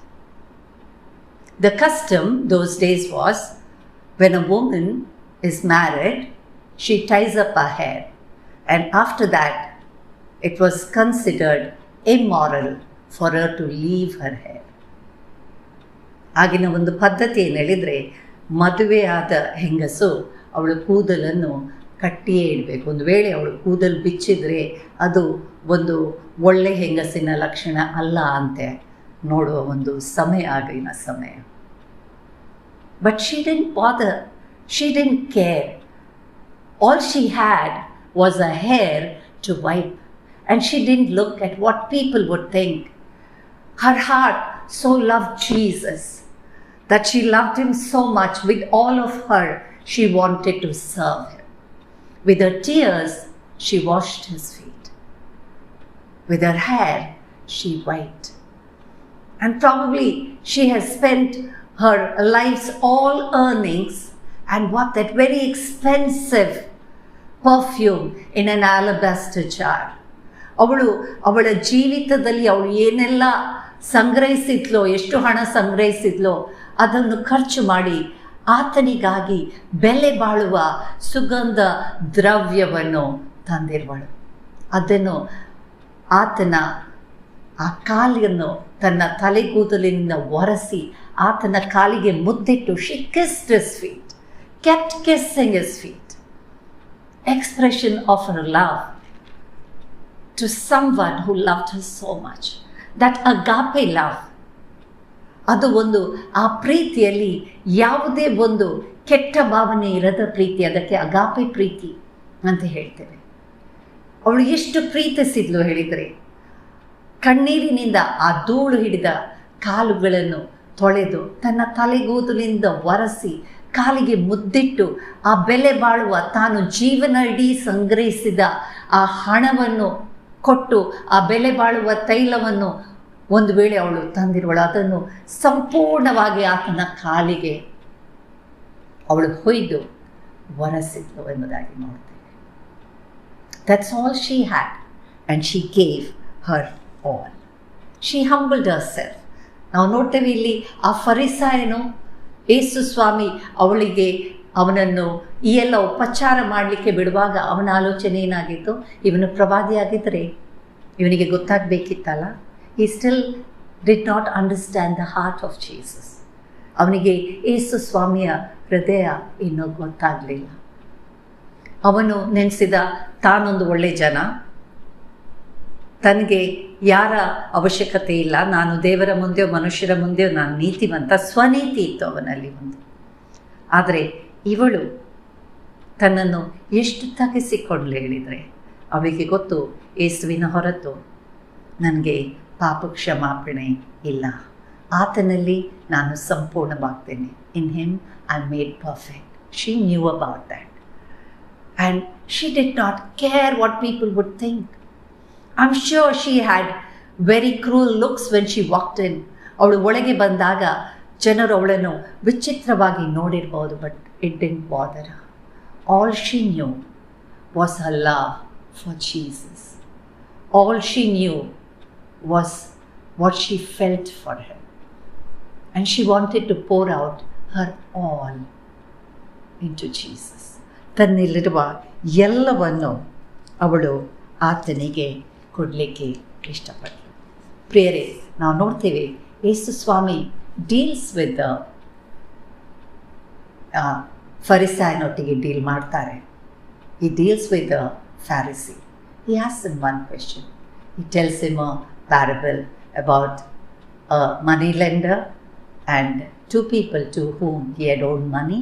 The custom those days was when a woman is married, she ties up her hair, and after that it was considered immoral for her to leave her hair. ಆಗಿನ ಒಂದು ಪದ್ಧತಿ ಏನು ಹೇಳಿದರೆ, ಮದುವೆಯಾದ ಹೆಂಗಸು ಅವಳು ಕೂದಲನ್ನು ಕಟ್ಟಿಯೇ ಇಡಬೇಕು. ಒಂದು ವೇಳೆ ಅವಳು ಕೂದಲು ಬಿಚ್ಚಿದರೆ ಅದು ಒಂದು ಒಳ್ಳೆ ಹೆಂಗಸಿನ ಲಕ್ಷಣ ಅಲ್ಲ ಅಂತೆ ನೋಡುವ ಒಂದು ಸಮಯ, ಆಗಿನ ಸಮಯ. But she didn't bother, she didn't care. All she had was a hair to wipe, and she didn't look at what people would think. Her heart so loved Jesus that she loved him so much. With all of her, she wanted to serve him. With her tears, she washed his feet. With her hair, she wiped. And probably she has spent her life's all earnings and what that very expensive perfume in an alabaster jar. ಅವಳ ಜೀವಿತದಲ್ಲಿ ಅವಳು ಏನೆಲ್ಲ ಸಂಗ್ರಹಿಸಿದ್ಲೋ, ಎಷ್ಟು ಹಣ ಸಂಗ್ರಹಿಸಿದ್ಲೋ ಅದನ್ನು ಖರ್ಚು ಮಾಡಿ ಆತನಿಗಾಗಿ ಬೆಲೆ ಬಾಳುವ ಸುಗಂಧ ದ್ರವ್ಯವನ್ನು ತಂದಿರುವಳು. ಅದನ್ನು ಆತನ ಆ ಕಾಲನ್ನು ತನ್ನ ತಲೆಗೂದಲಿನಿಂದ ಒರೆಸಿ ಆತನ ಕಾಲಿಗೆ ಮುದ್ದಿಟ್ಟು she kissed his feet, kept kissing his feet. Expression of her love to someone who loved her so much. That agape love. ಅದು ಒಂದು ಆ ಪ್ರೀತಿಯಲ್ಲಿ ಯಾವುದೇ ಒಂದು ಕೆಟ್ಟ ಭಾವನೆ ಇರದ ಪ್ರೀತಿ, ಅದಕ್ಕೆ ಅಗಾಪೆ ಪ್ರೀತಿ ಅಂತ ಹೇಳ್ತೇವೆ. ಅವಳು ಎಷ್ಟು ಪ್ರೀತಿಸಿದ್ಲು ಹೇಳಿದರೆ, ಕಣ್ಣೀರಿನಿಂದ ಆ ಧೂಳು ಹಿಡಿದ ಕಾಲುಗಳನ್ನು ತೊಳೆದು ತನ್ನ ತಲೆಗೂದಲಿಂದ ಒರೆಸಿ ಕಾಲಿಗೆ ಮುದ್ದಿಟ್ಟು ಆ ಬೆಲೆ ಬಾಳುವ ತಾನು ಜೀವನ ಇಡೀ ಸಂಗ್ರಹಿಸಿದ ಆ ಹಣವನ್ನು ಕೊಟ್ಟು ಆ ಬೆಲೆ ಬಾಳುವ ತೈಲವನ್ನು ಒಂದು ವೇಳೆ ಅವಳು ತಂದಿರುವಳು, ಅದನ್ನು ಸಂಪೂರ್ಣವಾಗಿ ಆತನ ಕಾಲಿಗೆ ಅವಳು ಹೊಯ್ದು ಒರೆಸಿದ್ಲು ಎಂಬುದಾಗಿ ನೋಡ್ತೇವೆ. That's all she had and she gave Har all. She humbled Har self. ನಾವು ನೋಡ್ತೇವೆ ಇಲ್ಲಿ ಆ ಫರಿಸಾಯನು ಯೇಸು ಸ್ವಾಮಿ ಅವನನ್ನು ಈ ಎಲ್ಲ ಉಪಚಾರ ಮಾಡಲಿಕ್ಕೆ ಬಿಡುವಾಗ ಅವನ ಆಲೋಚನೆ ಏನಾಗಿತ್ತು, ಇವನು ಪ್ರವಾದಿಯಾಗಿದ್ದರೆ ಇವನಿಗೆ ಗೊತ್ತಾಗಬೇಕಿತ್ತಲ್ಲ. he still did not understand the heart of Jesus. ಅವನಿಗೆ ಯೇಸು ಸ್ವಾಮಿಯ ಹೃದಯ ಇನ್ನೂ ಗೊತ್ತಾಗಲಿಲ್ಲ. ಅವನು ನೆನೆಸಿದ ತಾನೊಂದು ಒಳ್ಳೆ ಜನ, ತನಗೆ ಯಾರ ಅವಶ್ಯಕತೆ ಇಲ್ಲ, ನಾನು ದೇವರ ಮುಂದೆಯೋ ಮನುಷ್ಯರ ಮುಂದೆಯೋ ನಾನು ನೀತಿವಂತ, ಸ್ವನೀತಿ ಇತ್ತು ಅವನಲ್ಲಿ ಒಂದು. ಆದರೆ ಇವಳು ತನ್ನನ್ನು ಎಷ್ಟು ತಗ್ಗಿಸಿಕೊಂಡ್ಲು ಹೇಳಿದರೆ, ಅವಳಿಗೆ ಗೊತ್ತು ಯೇಸುವಿನ ಹೊರತು ನನಗೆ ಪಾಪ ಕ್ಷಮಾಪಣೆ ಇಲ್ಲ, ಆತನಲ್ಲಿ ನಾನು ಸಂಪೂರ್ಣವಾಗ್ತೇನೆ. In him I made perfect. She knew about that and she did not care what people would think. I'm sure she had very cruel looks when she walked in. ಅವಳು ಒಳಗೆ ಬಂದಾಗ ಜನರು ಅವಳನ್ನು ವಿಚಿತ್ರವಾಗಿ ನೋಡಿರ್ಬೋದು, but it didn't bother her. All she knew was her love for Jesus. All she knew was what she felt for him. And she wanted to pour out her all into Jesus. ತನ್ನಲ್ಲಿರುವ ಎಲ್ಲವನ್ನು ಅವಳು ಆತನಿಗೆ ಕೊಡಲಿಕ್ಕೆ ಇಷ್ಟಪಟ್ಟಳು. ಪ್ರಿಯರೇ, ನಾವು ನೋಡ್ತೀವಿ ಯೇಸು ಸ್ವಾಮಿ deals with ಫರಿಸಾಯನೊಟ್ಟಿಗೆ deal ಮಾಡ್ತಾರೆ. He deals with the Pharisee. He asks him one question. He tells him a parable about a money lender and two people to whom he had owed money.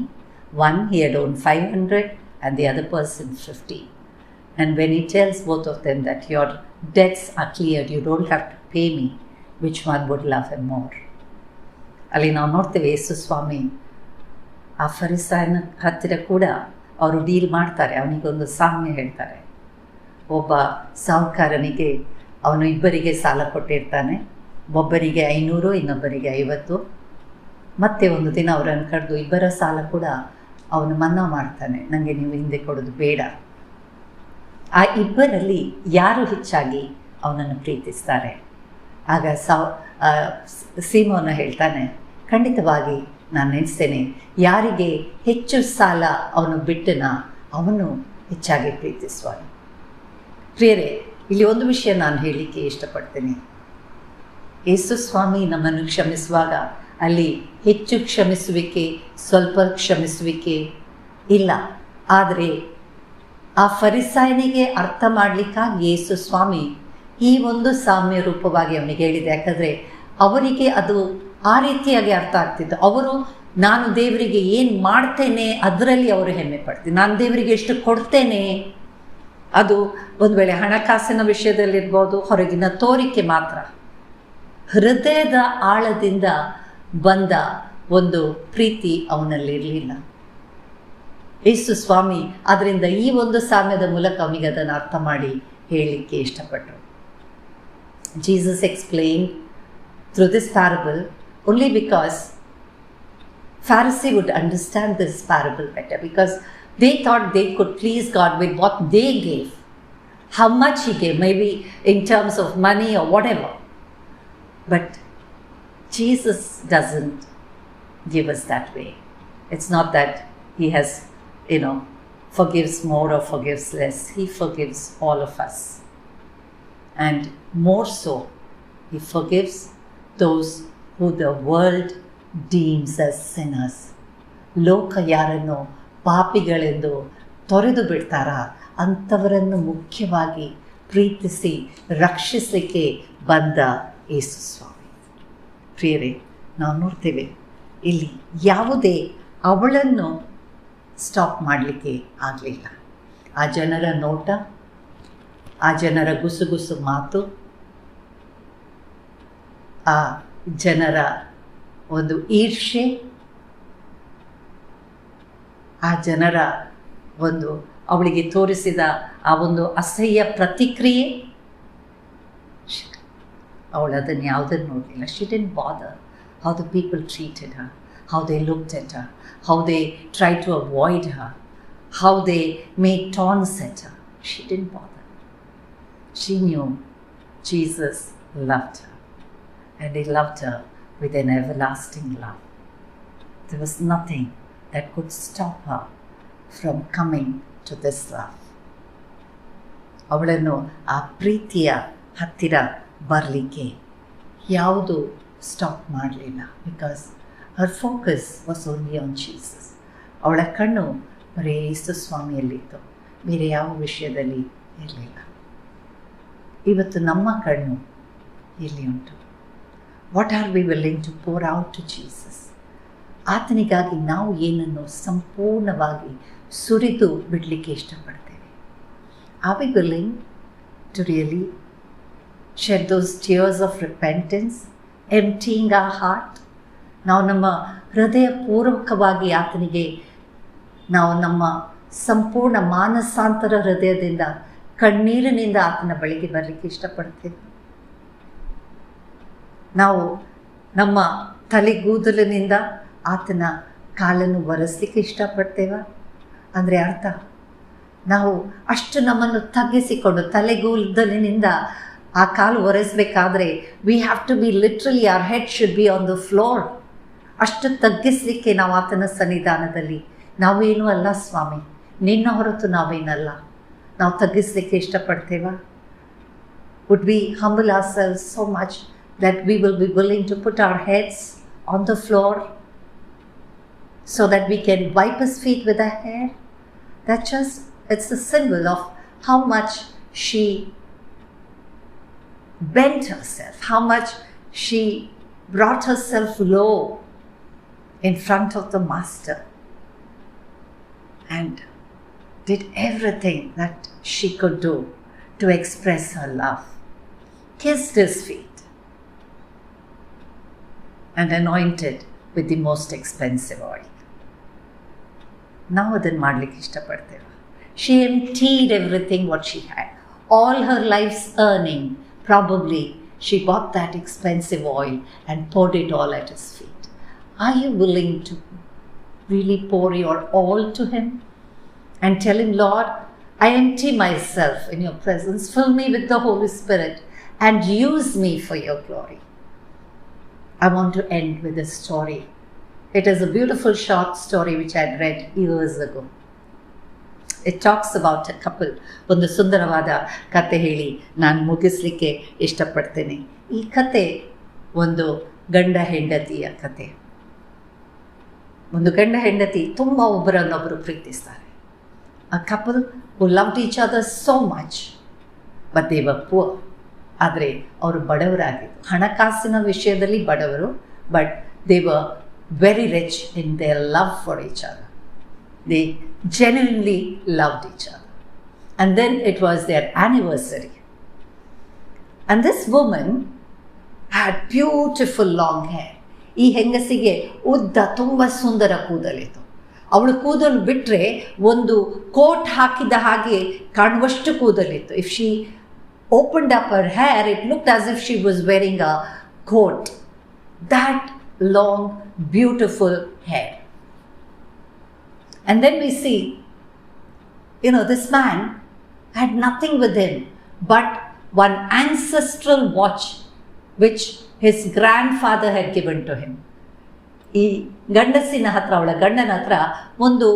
One he had owed 500 and the other person 50. And when he tells both of them that your debts are cleared, you don't have to pay me, which one would love him more? ಅಲ್ಲಿ ನಾವು ನೋಡ್ತೇವೆ ಯೇಸು ಸ್ವಾಮಿ ಆ ಫರಿಸಾಯನ ಹತ್ತಿರ ಕೂಡ ಅವರು deal ಮಾಡ್ತಾರೆ. ಅವನಿಗೊಂದು ಸಾಮ್ಯ ಹೇಳ್ತಾರೆ. ಒಬ್ಬ ಸಾಹುಕಾರನಿಗೆ ಅವನು ಇಬ್ಬರಿಗೆ ಸಾಲ ಕೊಟ್ಟಿರ್ತಾನೆ. ಒಬ್ಬರಿಗೆ 500, ಇನ್ನೊಬ್ಬರಿಗೆ 50. ಮತ್ತೆ ಒಂದು ದಿನ ಅವರನ್ನು ಕರೆದು ಇಬ್ಬರ ಸಾಲ ಕೂಡ ಅವನು ಮನ್ನಾ ಮಾಡ್ತಾನೆ. ನನಗೆ ನೀವು ಹಿಂದೆ ಕೊಡೋದು ಬೇಡ. ಆ ಇಬ್ಬರಲ್ಲಿ ಯಾರು ಹೆಚ್ಚಾಗಿ ಅವನನ್ನು ಪ್ರೀತಿಸ್ತಾರೆ? ಆಗ ಸೀಮೋನ ಹೇಳ್ತಾನೆ, ಖಂಡಿತವಾಗಿ ನಾನು ನೆನೆಸ್ತೇನೆ, ಯಾರಿಗೆ ಹೆಚ್ಚು ಸಾಲ ಅವನು ಬಿಟ್ಟನ ಅವನು ಹೆಚ್ಚಾಗಿ ಪ್ರೀತಿಸುವನು. ಪ್ರಿಯರೇ, ಇಲ್ಲಿ ಒಂದು ವಿಷಯ ನಾನು ಹೇಳಲಿಕ್ಕೆ ಇಷ್ಟಪಡ್ತೇನೆ. ಯೇಸು ಸ್ವಾಮಿ ನಮ್ಮನ್ನು ಕ್ಷಮಿಸುವಾಗ ಅಲ್ಲಿ ಹೆಚ್ಚು ಕ್ಷಮಿಸುವಿಕೆ, ಸ್ವಲ್ಪ ಕ್ಷಮಿಸುವಿಕೆ ಇಲ್ಲ. ಆದರೆ ಆ ಫರಿಸಾಯನಿಗೆ ಅರ್ಥ ಮಾಡಲಿಕ್ಕಾಗಿ ಯೇಸು ಸ್ವಾಮಿ ಈ ಒಂದು ಸಾಮ್ಯ ರೂಪವಾಗಿ ಅವನಿಗೆ ಹೇಳಿದೆ. ಯಾಕಂದರೆ ಅವರಿಗೆ ಅದು ಆ ರೀತಿಯಾಗಿ ಅರ್ಥ ಆಗ್ತಿತ್ತು. ಅವರು ನಾನು ದೇವರಿಗೆ ಏನು ಮಾಡ್ತೇನೆ ಅದರಲ್ಲಿ ಅವರು ಹೆಮ್ಮೆ ಪಡ್ತೀನಿ, ನಾನು ದೇವರಿಗೆ ಎಷ್ಟು ಕೊಡ್ತೇನೆ, ಅದು ಒಂದು ವೇಳೆ ಹಣಕಾಸಿನ ವಿಷಯದಲ್ಲಿರ್ಬೋದು, ಹೊರಗಿನ ತೋರಿಕೆ ಮಾತ್ರ. ಹೃದಯದ ಆಳದಿಂದ ಬಂದ ಒಂದು ಪ್ರೀತಿ ಅವನಲ್ಲಿರಲಿಲ್ಲ. ಯೇಸು ಸ್ವಾಮಿ ಅದರಿಂದ ಈ ಒಂದು ಸಾಮ್ಯದ ಮೂಲಕ ಅವನಿಗೆ ಅದನ್ನು ಅರ್ಥ ಮಾಡಿ ಹೇಳಲಿಕ್ಕೆ ಇಷ್ಟಪಟ್ಟರು. Jesus explained through this parable only because Pharisee would understand this parable better, because they thought they could please God with what they gave, how much he gave, maybe in terms of money or whatever. But Jesus doesn't give us that way. It's not that he has, forgives more or forgives less. He forgives all of us. And more so, he forgives those who the world deems as sinners. ಲೋಕ ಯಾರನ್ನು ಪಾಪಿಗಳೆಂದು ತೊರೆದು ಬಿಡ್ತಾರ ಅಂಥವರನ್ನು ಮುಖ್ಯವಾಗಿ ಪ್ರೀತಿಸಿ ರಕ್ಷಿಸಲಿಕ್ಕೆ ಬಂದ ಯೇಸು ಸ್ವಾಮಿ. ಪ್ರಿಯರೇ, ನಾವು ನೋಡ್ತೇವೆ ಇಲ್ಲಿ ಯಾವುದೇ ಅವಳನ್ನು ಸ್ಟಾಪ್ ಮಾಡಲಿಕ್ಕೆ ಆಗಲಿಲ್ಲ. ಆ ಜನರ ನೋಟ, ಆ ಜನರ ಗುಸುಗುಸು ಮಾತು, ಆ ಜನರ ಒಂದು ಈರ್ಷೆ, ಆ ಜನರ ಒಂದು ಅವಳಿಗೆ ತೋರಿಸಿದ ಆ ಒಂದು ಅಸಹ್ಯ ಪ್ರತಿಕ್ರಿಯೆ, ಅವಳು ಅದನ್ನು ಯಾವುದನ್ನು ನೋಡಲಿಲ್ಲ. She didn't bother how the people treated her, how they looked at her, how they tried to avoid her, how they made taunts at her. She didn't bother. She knew Jesus loved her, and he loved her with an everlasting love. There was nothing that could stop her from coming to this love. ಅವಳನ್ನು ಆ ಪ್ರೀತಿಯ ಹತ್ತಿರ ಬರಲಿಕ್ಕೆ ಯಾವುದು stop ಮಾಡಲಿಲ್ಲ. Because Har focus was only on Jesus. ಅವಳ ಕಣ್ಣು ಬರೀ ಯೇಸು ಸ್ವಾಮಿಯಲ್ಲಿತ್ತು, ಬೇರೆ ಯಾವ ವಿಷಯದಲ್ಲಿ ಇರಲಿಲ್ಲ. ಇವತ್ತು ನಮ್ಮ ಕಣ್ಣು ಎಲ್ಲಿ ಉಂಟು? What are we willing to pour out to Jesus? ಆತನಿಗಾಗಿ ನಾವು ಏನನ್ನು ಸಂಪೂರ್ಣವಾಗಿ ಸುರಿದು ಬಿಡಲಿಕ್ಕೆ ಇಷ್ಟಪಡ್ತೇವೆ? Are we willing to really shed those tears of repentance, emptying our heart? ನಾವು ನಮ್ಮ ಹೃದಯ ಪೂರ್ವಕವಾಗಿ ಆತನಿಗೆ ನಾವು ನಮ್ಮ ಸಂಪೂರ್ಣ ಮಾನಸಾಂತರ ಹೃದಯದಿಂದ ಕಣ್ಣೀರಿನಿಂದ ಆತನ ಬಳಿಗೆ ಬರಲಿಕ್ಕೆ ಇಷ್ಟಪಡ್ತೇವೆ? ನಾವು ನಮ್ಮ ತಲೆಗೂದಲಿನಿಂದ ಆತನ ಕಾಲನ್ನು ಒರೆಸಲಿಕ್ಕೆ ಇಷ್ಟಪಡ್ತೇವ? ಅಂದರೆ ಅರ್ಥ ನಾವು ಅಷ್ಟು ನಮ್ಮನ್ನು ತಗ್ಗಿಸಿಕೊಂಡು ತಲೆಗೂದಲಿನಿಂದ ಆ ಕಾಲು ಒರೆಸಬೇಕಾದ್ರೆ we have to be literally our head should be on the floor. ಅಷ್ಟು ತಗ್ಗಿಸಲಿಕ್ಕೆ ನಾವು ಆತನ ಸನ್ನಿಧಾನದಲ್ಲಿ ನಾವೇನೂ ಅಲ್ಲ ಸ್ವಾಮಿ, ನಿನ್ನ ಹೊರತು ನಾವೇನಲ್ಲ, ನಾವು ತಗ್ಗಿಸಲಿಕ್ಕೆ ಇಷ್ಟಪಡ್ತೇವ? Would we humble ourselves so much that we will be willing to put our heads on the floor so that we can wipe his feet with our hair? It's a symbol of how much she bent herself, how much she brought herself low in front of the Master and did everything that she could do to express her love. Kissed his feet and anointed with the most expensive oil. ನಾವು ಅದನ್ನು ಮಾಡಲಿಕ್ಕೆ ಇಷ್ಟಪಡ್ತೇವೆ. She emptied everything what she had. All her life's earning, probably she bought that expensive oil and poured it all at his feet. Are you willing to really pour your all to him and tell him, Lord, I empty myself in your presence. Fill me with the Holy Spirit and use me for your glory. I want to end with a story. It is a beautiful short story which I had read years ago. It talks about a couple. ಒಂದು ಸುಂದರವಾದ ಕತೆ ಹೇಳಿ ನಾನು ಮುಗಿಸ್ಲಿಕ್ಕೆ ಇಷ್ಟಪಡ್ತೇನೆ. ಈ ಕತೆ ಒಂದು ಗಂಡ ಹೆಂಡತಿಯ ಕತೆ. ಒಂದು ಗಂಡ ಹೆಂಡತಿ ತುಂಬ ಒಬ್ಬರನ್ನೊಬ್ಬರು ಪ್ರೀತಿಸ್ತಾರೆ. A couple who loved each other so much, but they were poor. ಆದರೆ ಅವರು ಬಡವರಾಗಿದ್ದರು, ಹಣಕಾಸಿನ ವಿಷಯದಲ್ಲಿ ಬಡವರು, but they were very rich in their love for each other. They genuinely loved each other. And then it was their anniversary. And this woman had beautiful long hair. ಈ ಹೆಂಗಸಿಗೆ ಉದ್ದ ತುಂಬ ಸುಂದರ ಕೂದಲಿತ್ತು. ಅವಳು ಕೂದಲು ಬಿಟ್ಟರೆ ಒಂದು ಕೋಟ್ ಹಾಕಿದ ಹಾಗೆ ಕಾಣುವಷ್ಟು ಕೂದಲಿತ್ತು. If she opened up her hair, it looked as if she was wearing a coat. That long, beautiful hair. And then we see, this man had nothing with him but one ancestral watch which his grandfather had given to him. ಈ ಗಂಡಸಿನ ಹತ್ರ, ಅವಳ ಗಂಡನ ಹತ್ರ ಒಂದು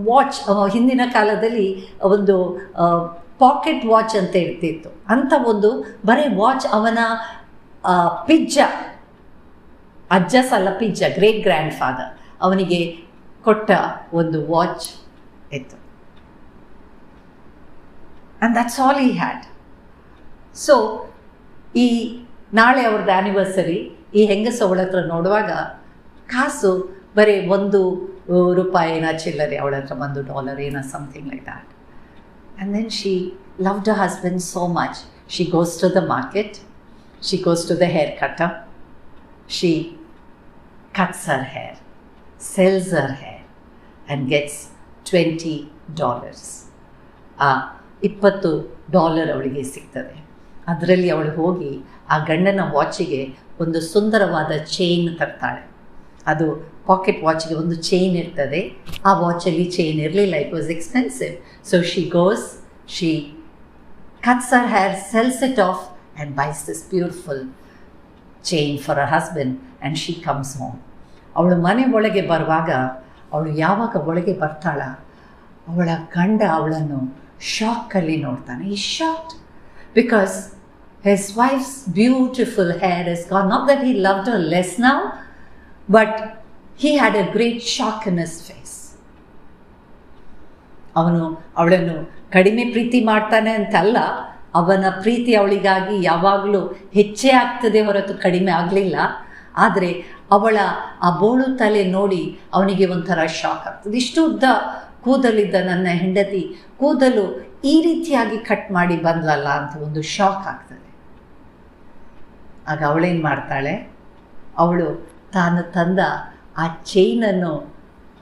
watch, ಹಿಂದಿನ ಕಾಲದಲ್ಲಿ ಒಂದು packet watch ಅಂತ ಇರ್ತಿತ್ತು. ಅಂಥ ಒಂದು ಬರೀ ವಾಚ್ ಅವನ ಪಿಜ್ಜ, ಅಜ್ಜ ಸಲ ಪಿಜ್ಜ, ಗ್ರೇಟ್ ಗ್ರ್ಯಾಂಡ್ ಫಾದರ್ ಅವನಿಗೆ ಕೊಟ್ಟ ಒಂದು ವಾಚ್ ಇತ್ತು. And that's all he had. So ಈ ನಾಳೆ ಅವ್ರದ್ದು ಆ್ಯನಿವರ್ಸರಿ. ಈ ಹೆಂಗಸು ಅವಳ ಹತ್ರ ನೋಡುವಾಗ ಕಾಸು ಬರೀ ₹1 ಚಿಲ್ಲರೆ, ಅವಳ ಹತ್ರ $1 something like that. And then she loved her husband so much. She goes to the market, she goes to the hair cutter, she cuts her hair, sells her hair and gets $20. $20 ಅವಳಿಗೆ ಸಿಗ್ತದೆ. ಅದರಲ್ಲಿ ಅವಳು ಹೋಗಿ ಆ ಗಂಡನ ವಾಚಿಗೆ ಒಂದು ಸುಂದರವಾದ chain ತರ್ತಾಳೆ. ಅದು ಪಾಕೆಟ್ ವಾಚ್ಗೆ ಒಂದು ಚೈನ್ ಇರ್ತದೆ, ಆ ವಾಚಲ್ಲಿ ಚೈನ್ ಇರಲಿಲ್ಲ, it was expensive. So she goes, she cuts her hair, sells it off and buys this beautiful chain for her husband and she comes home. ಅವಳು ಮನೆ ಒಳಗೆ ಬರುವಾಗ, ಅವಳು ಯಾವಾಗ ಒಳಗೆ ಬರ್ತಾಳ, ಅವಳ ಗಂಡ ಅವಳನ್ನು ಶಾಕಲ್ಲಿ ನೋಡ್ತಾನೆ. ಈ shocked because his wife's beautiful hair is gone. Not that he loved her less now, but he had a great shock in his face. ಅವನು ಅವಳನ್ನು ಕಡಿಮೆ ಪ್ರೀತಿ ಮಾಡ್ತಾನೆ ಅಂತಲ್ಲ, ಅವನ ಪ್ರೀತಿ ಅವಳಿಗಾಗಿ ಯಾವಾಗಲೂ ಹೆಚ್ಚೇ ಆಗ್ತದೆ ಹೊರತು ಕಡಿಮೆ ಆಗಲಿಲ್ಲ. ಆದರೆ ಅವಳ ಆ ಬೋಳು ತಲೆ ನೋಡಿ ಅವನಿಗೆ ಒಂಥರ ಶಾಕ್ ಆಗ್ತದೆ. ಇಷ್ಟು ಉದ್ದ ಕೂದಲಿದ್ದ ನನ್ನ ಹೆಂಡತಿ ಕೂದಲು ಈ ರೀತಿಯಾಗಿ ಕಟ್ ಮಾಡಿ ಬಂದ್ಲಲ್ಲ ಅಂತ ಒಂದು ಶಾಕ್ ಆಗ್ತದೆ. ಆಗ ಅವಳೇನು ಮಾಡ್ತಾಳೆ, ಅವಳು ತಾನು ತಂದ ಆ ಚೈನನ್ನು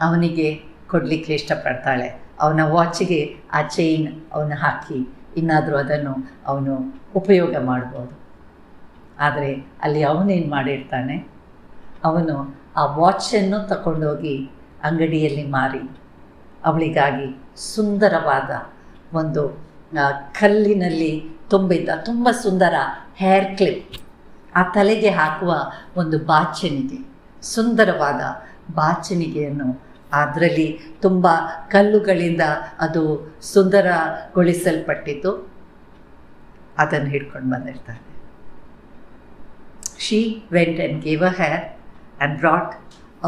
ಅವನಿಗೆ ಕೊಡಲಿಕ್ಕೆ ಇಷ್ಟಪಡ್ತಾಳೆ. ಅವನ ವಾಚಿಗೆ ಆ ಚೈನ್ ಅವನು ಹಾಕಿ ಇನ್ನಾದರೂ ಅದನ್ನು ಅವನು ಉಪಯೋಗ ಮಾಡ್ಬೋದು. ಆದರೆ ಅಲ್ಲಿ ಅವನೇನು ಮಾಡಿರ್ತಾನೆ, ಅವನು ಆ ವಾಚನ್ನು ತಗೊಂಡೋಗಿ ಅಂಗಡಿಯಲ್ಲಿ ಮಾರಿ ಅವಳಿಗಾಗಿ ಸುಂದರವಾದ ಒಂದು ಕಲ್ಲಿನಲ್ಲಿ ತುಂಬಿದ್ದ ತುಂಬ ಸುಂದರ ಹೇರ್ ಕ್ಲಿಪ್, ಆ ತಲೆಗೆ ಹಾಕುವ ಒಂದು ಬಾಚಣಿಗೆ, ಸುಂದರವಾದ ಬಾಚಣಿಗೆಯನ್ನು, ಅದರಲ್ಲಿ ತುಂಬ ಕಲ್ಲುಗಳಿಂದ ಅದು ಸುಂದರಗೊಳಿಸಲ್ಪಟ್ಟಿದ್ದು, ಅದನ್ನು ಹಿಡ್ಕೊಂಡು ಬಂದಿರ್ತಾನೆ. She went and gave her hair and brought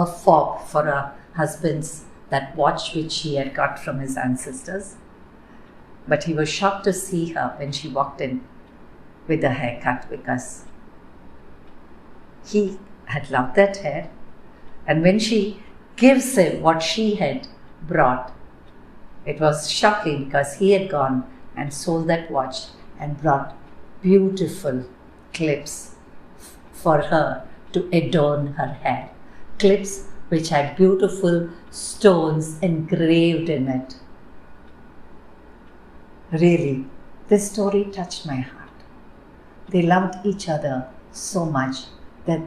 a fob for her husband's, that watch which he had got from his ancestors. But he was shocked to see her when she walked in with a haircut, because he had loved that hair. And when she gives him what she had brought, it was shocking, because he had gone and sold that watch and brought beautiful clips for her to adorn her hair. Clips which had beautiful stones engraved in it. Really, this story touched my heart. They loved each other so much that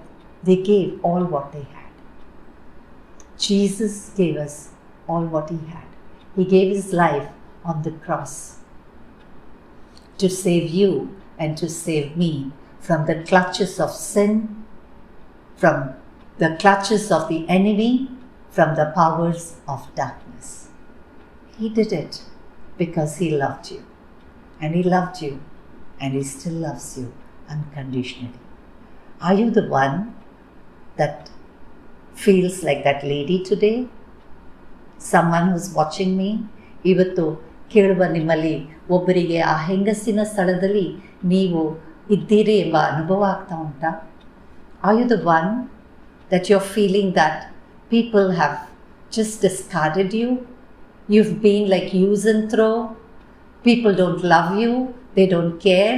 they gave all what they had. Jesus gave us all what he had. He gave his life on the cross to save you and to save me from the clutches of sin, from the clutches of the enemy, from the powers of darkness. He did it because he loved you. And he loved you, and he still loves you unconditionally. Are you the one that feels like that lady today? Someone who's watching me? ಇವತ್ತು ಕೇಳುವ ನಿಮ್ಮಲ್ಲಿ ಒಬ್ಬರಿಗೆ ಆ ಹೆಂಗಸಿನ ಸ್ಥಳದಲ್ಲಿ ನೀವು ಇದ್ದೀರಿ ಎಂಬ ಅನುಭವ ಆಗ್ತಾ ಉಂಟಾ? Are you the one that you're feeling that people have just discarded you? You've been like use and throw. People don't love you. They don't care.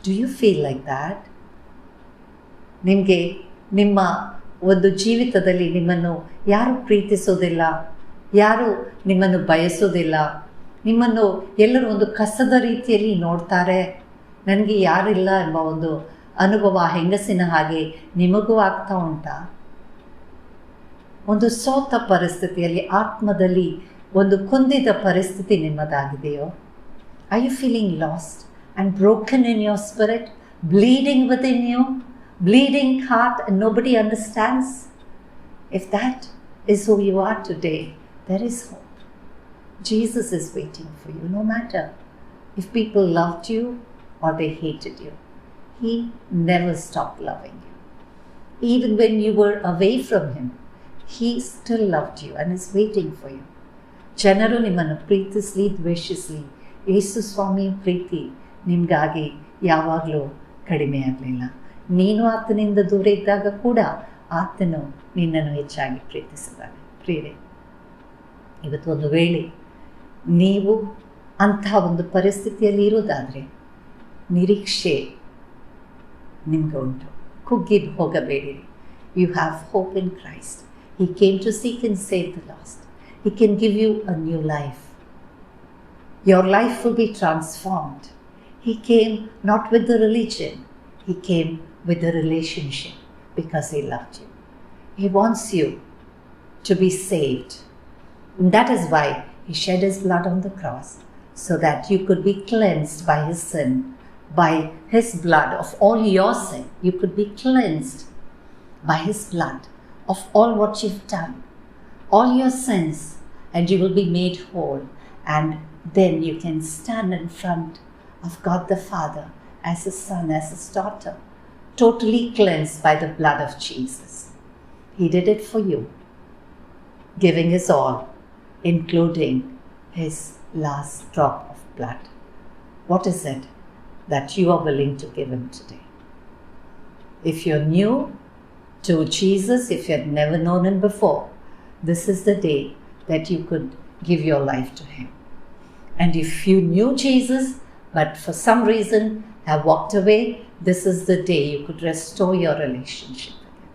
Do you feel like that? ನಿಮಗೆ ನಿಮ್ಮ ಒಂದು ಜೀವಿತದಲ್ಲಿ ನಿಮ್ಮನ್ನು ಯಾರು ಪ್ರೀತಿಸೋದಿಲ್ಲ, ಯಾರು ನಿಮ್ಮನ್ನು ಬಯಸೋದಿಲ್ಲ, ನಿಮ್ಮನ್ನು ಎಲ್ಲರೂ ಒಂದು ಕಸದ ರೀತಿಯಲ್ಲಿ ನೋಡ್ತಾರೆ, ನನಗೆ ಯಾರಿಲ್ಲ ಎಂಬ ಒಂದು ಅನುಭವ ಹೆಂಗಸಿನ ಹಾಗೆ ನಿಮಗೂ ಆಗ್ತಾ ಉಂಟಾ? ಒಂದು ಸೋತ ಪರಿಸ್ಥಿತಿಯಲ್ಲಿ, ಆತ್ಮದಲ್ಲಿ ಒಂದು ಕುಂದಿದ ಪರಿಸ್ಥಿತಿ ನಿಮ್ಮದಾಗಿದೆಯೋ? Are you feeling lost and broken in your spirit, bleeding within you, bleeding heart and nobody understands? If that is who you are today, there is hope. Jesus is waiting for you, no matter if people loved you or they hated you. He never stopped loving you. Even when you were away from him, he still loved you and is waiting for you. ಜನರು ನಿಮ್ಮನ್ನು ಪ್ರೀತಿಸಲಿ ದ್ವೇಷಿಸಲಿ, ಯೇಸು ಸ್ವಾಮಿ ಪ್ರೀತಿ ನಿಮಗಾಗಿ ಯಾವಾಗಲೂ ಕಡಿಮೆ ಆಗಲಿಲ್ಲ. ನೀನು ಆತನಿಂದ ದೂರ ಇದ್ದಾಗ ಕೂಡ ಆತನು ನಿನ್ನನ್ನು ಹೆಚ್ಚಾಗಿ ಪ್ರೀತಿಸಿದ್ದಾನೆ. ಪ್ರಿಯರೇ, ಇವತ್ತು ಒಂದು ವೇಳೆ ನೀವು ಅಂತಹ ಒಂದು ಪರಿಸ್ಥಿತಿಯಲ್ಲಿ ಇರೋದಾದರೆ ನಿರೀಕ್ಷೆ ನಿಮಗೆ ಉಂಟು. ಕುಗ್ಗಿ ಹೋಗಬೇಡಿರಿ. You have hope in Christ. He came to seek and save the lost. He can give you a new life. Your life will be transformed. He came not with the religion. He came with the relationship, because he loved you. He wants you to be saved. And that is why he shed his blood on the cross, so that you could be cleansed by his sin. By his blood of all your sin, you could be cleansed by his blood of all what you've done, all your sins, and you will be made whole. And then you can stand in front of God the Father as his son, as his daughter, totally cleansed by the blood of Jesus. He did it for you, giving his all, including his last drop of blood. What is it that you are willing to give him today? If you're new to Jesus, if you had never known him before, this is the day that you could give your life to him. And if you knew Jesus, but for some reason have walked away, this is the day you could restore your relationship with him.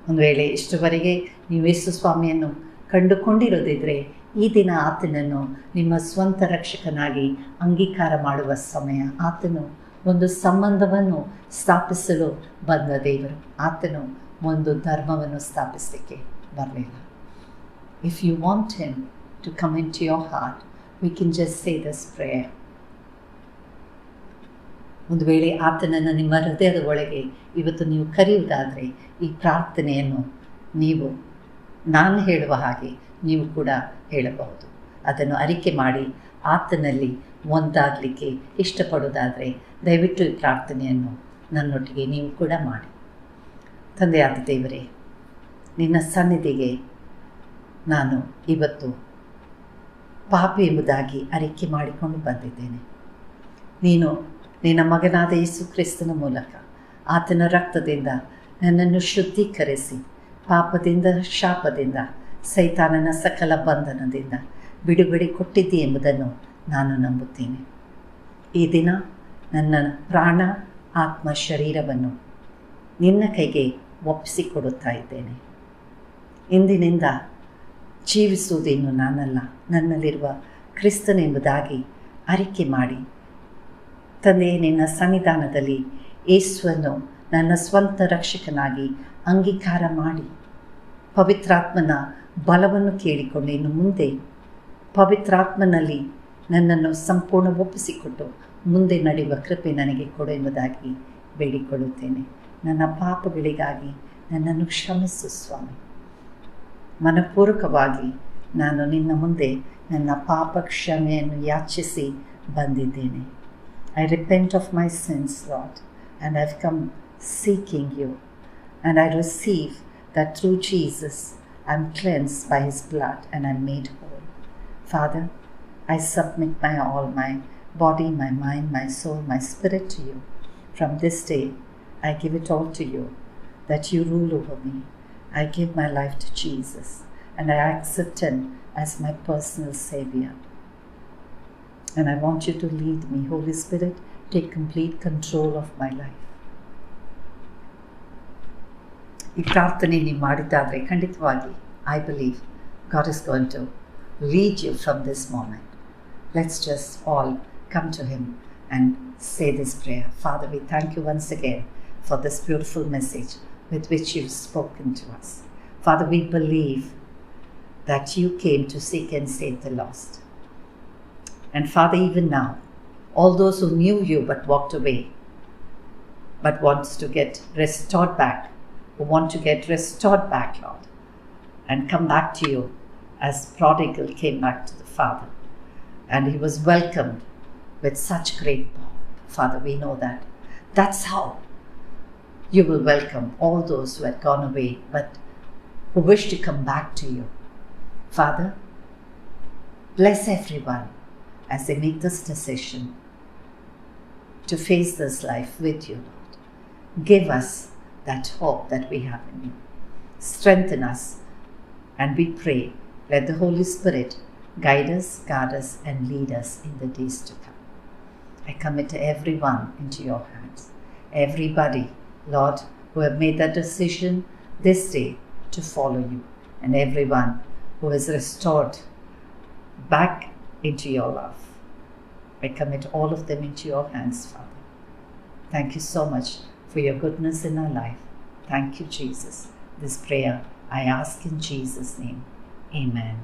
ಒಂದು ವೇಳೆ ಇಷ್ಟವರೆಗೆ ನೀವು ಯೇಸು ಸ್ವಾಮಿಯನ್ನು ಕಂಡುಕೊಂಡಿರೋದಿದ್ರೆ ಈ ದಿನ ಆತನನ್ನು ನಿಮ್ಮ ಸ್ವಂತ ರಕ್ಷಕನಾಗಿ ಅಂಗೀಕಾರ ಮಾಡುವ ಸಮಯ. ಆತನು ಒಂದು ಸಂಬಂಧವನ್ನು ಸ್ಥಾಪಿಸಲು ಬಂದ ದೇವರು. ಆತನು ಒಂದು ಧರ್ಮವನ್ನು ಸ್ಥಾಪಿಸಲಿಕ್ಕೆ ಬರಲಿಲ್ಲ. If you want him to come into your heart, we can just say this prayer. ಒಂದು ವೇಳೆ ಆತನನ್ನು ನಿಮ್ಮ ಹೃದಯದ ಒಳಗೆ ಇವತ್ತು ನೀವು ಕರೆಯುವುದಾದರೆ ಈ ಪ್ರಾರ್ಥನೆಯನ್ನು ನೀವು ನಾನು ಹೇಳುವ ಹಾಗೆ ನೀವು ಕೂಡ ಹೇಳಬಹುದು. ಅದನ್ನು ಅರಿಕೆ ಮಾಡಿ ಆತನಲ್ಲಿ ಒಂದಾಗಲಿಕ್ಕೆ ಇಷ್ಟಪಡೋದಾದರೆ ದಯವಿಟ್ಟು ಈ ಪ್ರಾರ್ಥನೆಯನ್ನು ನನ್ನೊಟ್ಟಿಗೆ ನೀವು ಕೂಡ ಮಾಡಿ. ತಂದೆಯಾದ ದೇವರೇ, ನಿನ್ನ ಸನ್ನಿಧಿಗೆ ನಾನು ಇವತ್ತು ಪಾಪಿ ಎಂಬುದಾಗಿ ಅರಿಕೆ ಮಾಡಿಕೊಂಡು ಬಂದಿದ್ದೇನೆ. ನೀನು ನಿನ್ನ ಮಗನಾದ ಯೇಸು ಕ್ರಿಸ್ತನ ಮೂಲಕ ಆತನ ರಕ್ತದಿಂದ ನನ್ನನ್ನು ಶುದ್ಧೀಕರಿಸಿ ಪಾಪದಿಂದ, ಶಾಪದಿಂದ, ಸೈತಾನನ ಸಕಲ ಬಂಧನದಿಂದ ಬಿಡುಗಡೆ ಕೊಟ್ಟಿದ್ದಿ ಎಂಬುದನ್ನು ನಾನು ನಂಬುತ್ತೇನೆ. ಈ ದಿನ ನನ್ನ ಪ್ರಾಣ, ಆತ್ಮ, ಶರೀರವನ್ನು ನಿನ್ನ ಕೈಗೆ ಒಪ್ಪಿಸಿಕೊಡುತ್ತಾ ಇದ್ದೇನೆ. ಇಂದಿನಿಂದ ಜೀವಿಸುವುದೇನು ನಾನಲ್ಲ, ನನ್ನಲ್ಲಿರುವ ಕ್ರಿಸ್ತನೆಂಬುದಾಗಿ ಅರಿಕೆ ಮಾಡಿ ತಂದೆಯೇ, ನಿನ್ನ ಸನ್ನಿಧಾನದಲ್ಲಿ ಯೇಸುವನ್ನು ನನ್ನ ಸ್ವಂತ ರಕ್ಷಕನಾಗಿ ಅಂಗೀಕಾರ ಮಾಡಿ ಪವಿತ್ರಾತ್ಮನ ಬಲವನ್ನು ಕೇಳಿಕೊಂಡು ಇನ್ನು ಮುಂದೆ ಪವಿತ್ರಾತ್ಮನಲ್ಲಿ ನನ್ನನ್ನು ಸಂಪೂರ್ಣ ಒಪ್ಪಿಸಿಕೊಟ್ಟು ಮುಂದೆ ನಡೆಯುವ ಕೃಪೆ ನನಗೆ ಕೊಡು ಎಂಬುದಾಗಿ ಬೇಡಿಕೊಳ್ಳುತ್ತೇನೆ. ನನ್ನ ಪಾಪಗಳಿಗಾಗಿ ನನ್ನನ್ನು ಕ್ಷಮಿಸು ಸ್ವಾಮಿ. ಮನಪೂರ್ವಕವಾಗಿ ನಾನು ನಿನ್ನ ಮುಂದೆ ನನ್ನ ಪಾಪ ಕ್ಷಮೆಯನ್ನು ಯಾಚಿಸಿ ಬಂದಿದ್ದೇನೆ. I repent of my sins, Lord, and I've come seeking you, and I receive that through Jesus I'm cleansed by his blood and I'm made whole. Father, I submit my all, my body, my mind, my soul, my spirit to you. From this day, I give it all to you, that you rule over me. I give my life to Jesus, and I accept him as my personal Savior. And I want you to lead me. Holy Spirit, take complete control of my life. ಈ ಪ್ರಾರ್ಥನೆ ನೀವು ಮಾಡಿದ್ದಾದರೆ ಖಂಡಿತವಾಗಿ I believe God is going to lead you from this moment. Let's just all come to him and say this prayer. Father, we thank you once again for this beautiful message with which you've spoken to us. Father, we believe that you came to seek and save the lost. And Father, even now, all those who knew you but walked away, but wants to get restored back, who want to get restored back, Lord, and come back to you as prodigal came back to the Father. And he was welcomed with such great power. Father, we know that. That's how you will welcome all those who had gone away but who wish to come back to you. Father, bless everyone as they make this decision to face this life with you, Lord. Give us that hope that we have in you. Strengthen us, and we pray, let the Holy Spirit guide us, guard us, and lead us in the days to come. I commit everyone into your hands. Everybody, Lord, who have made that decision this day to follow you, and everyone who is restored back into your love. I commit all of them into your hands, Father. Thank you so much for your goodness in our life. Thank you, Jesus. This prayer I ask in Jesus' name. Amen.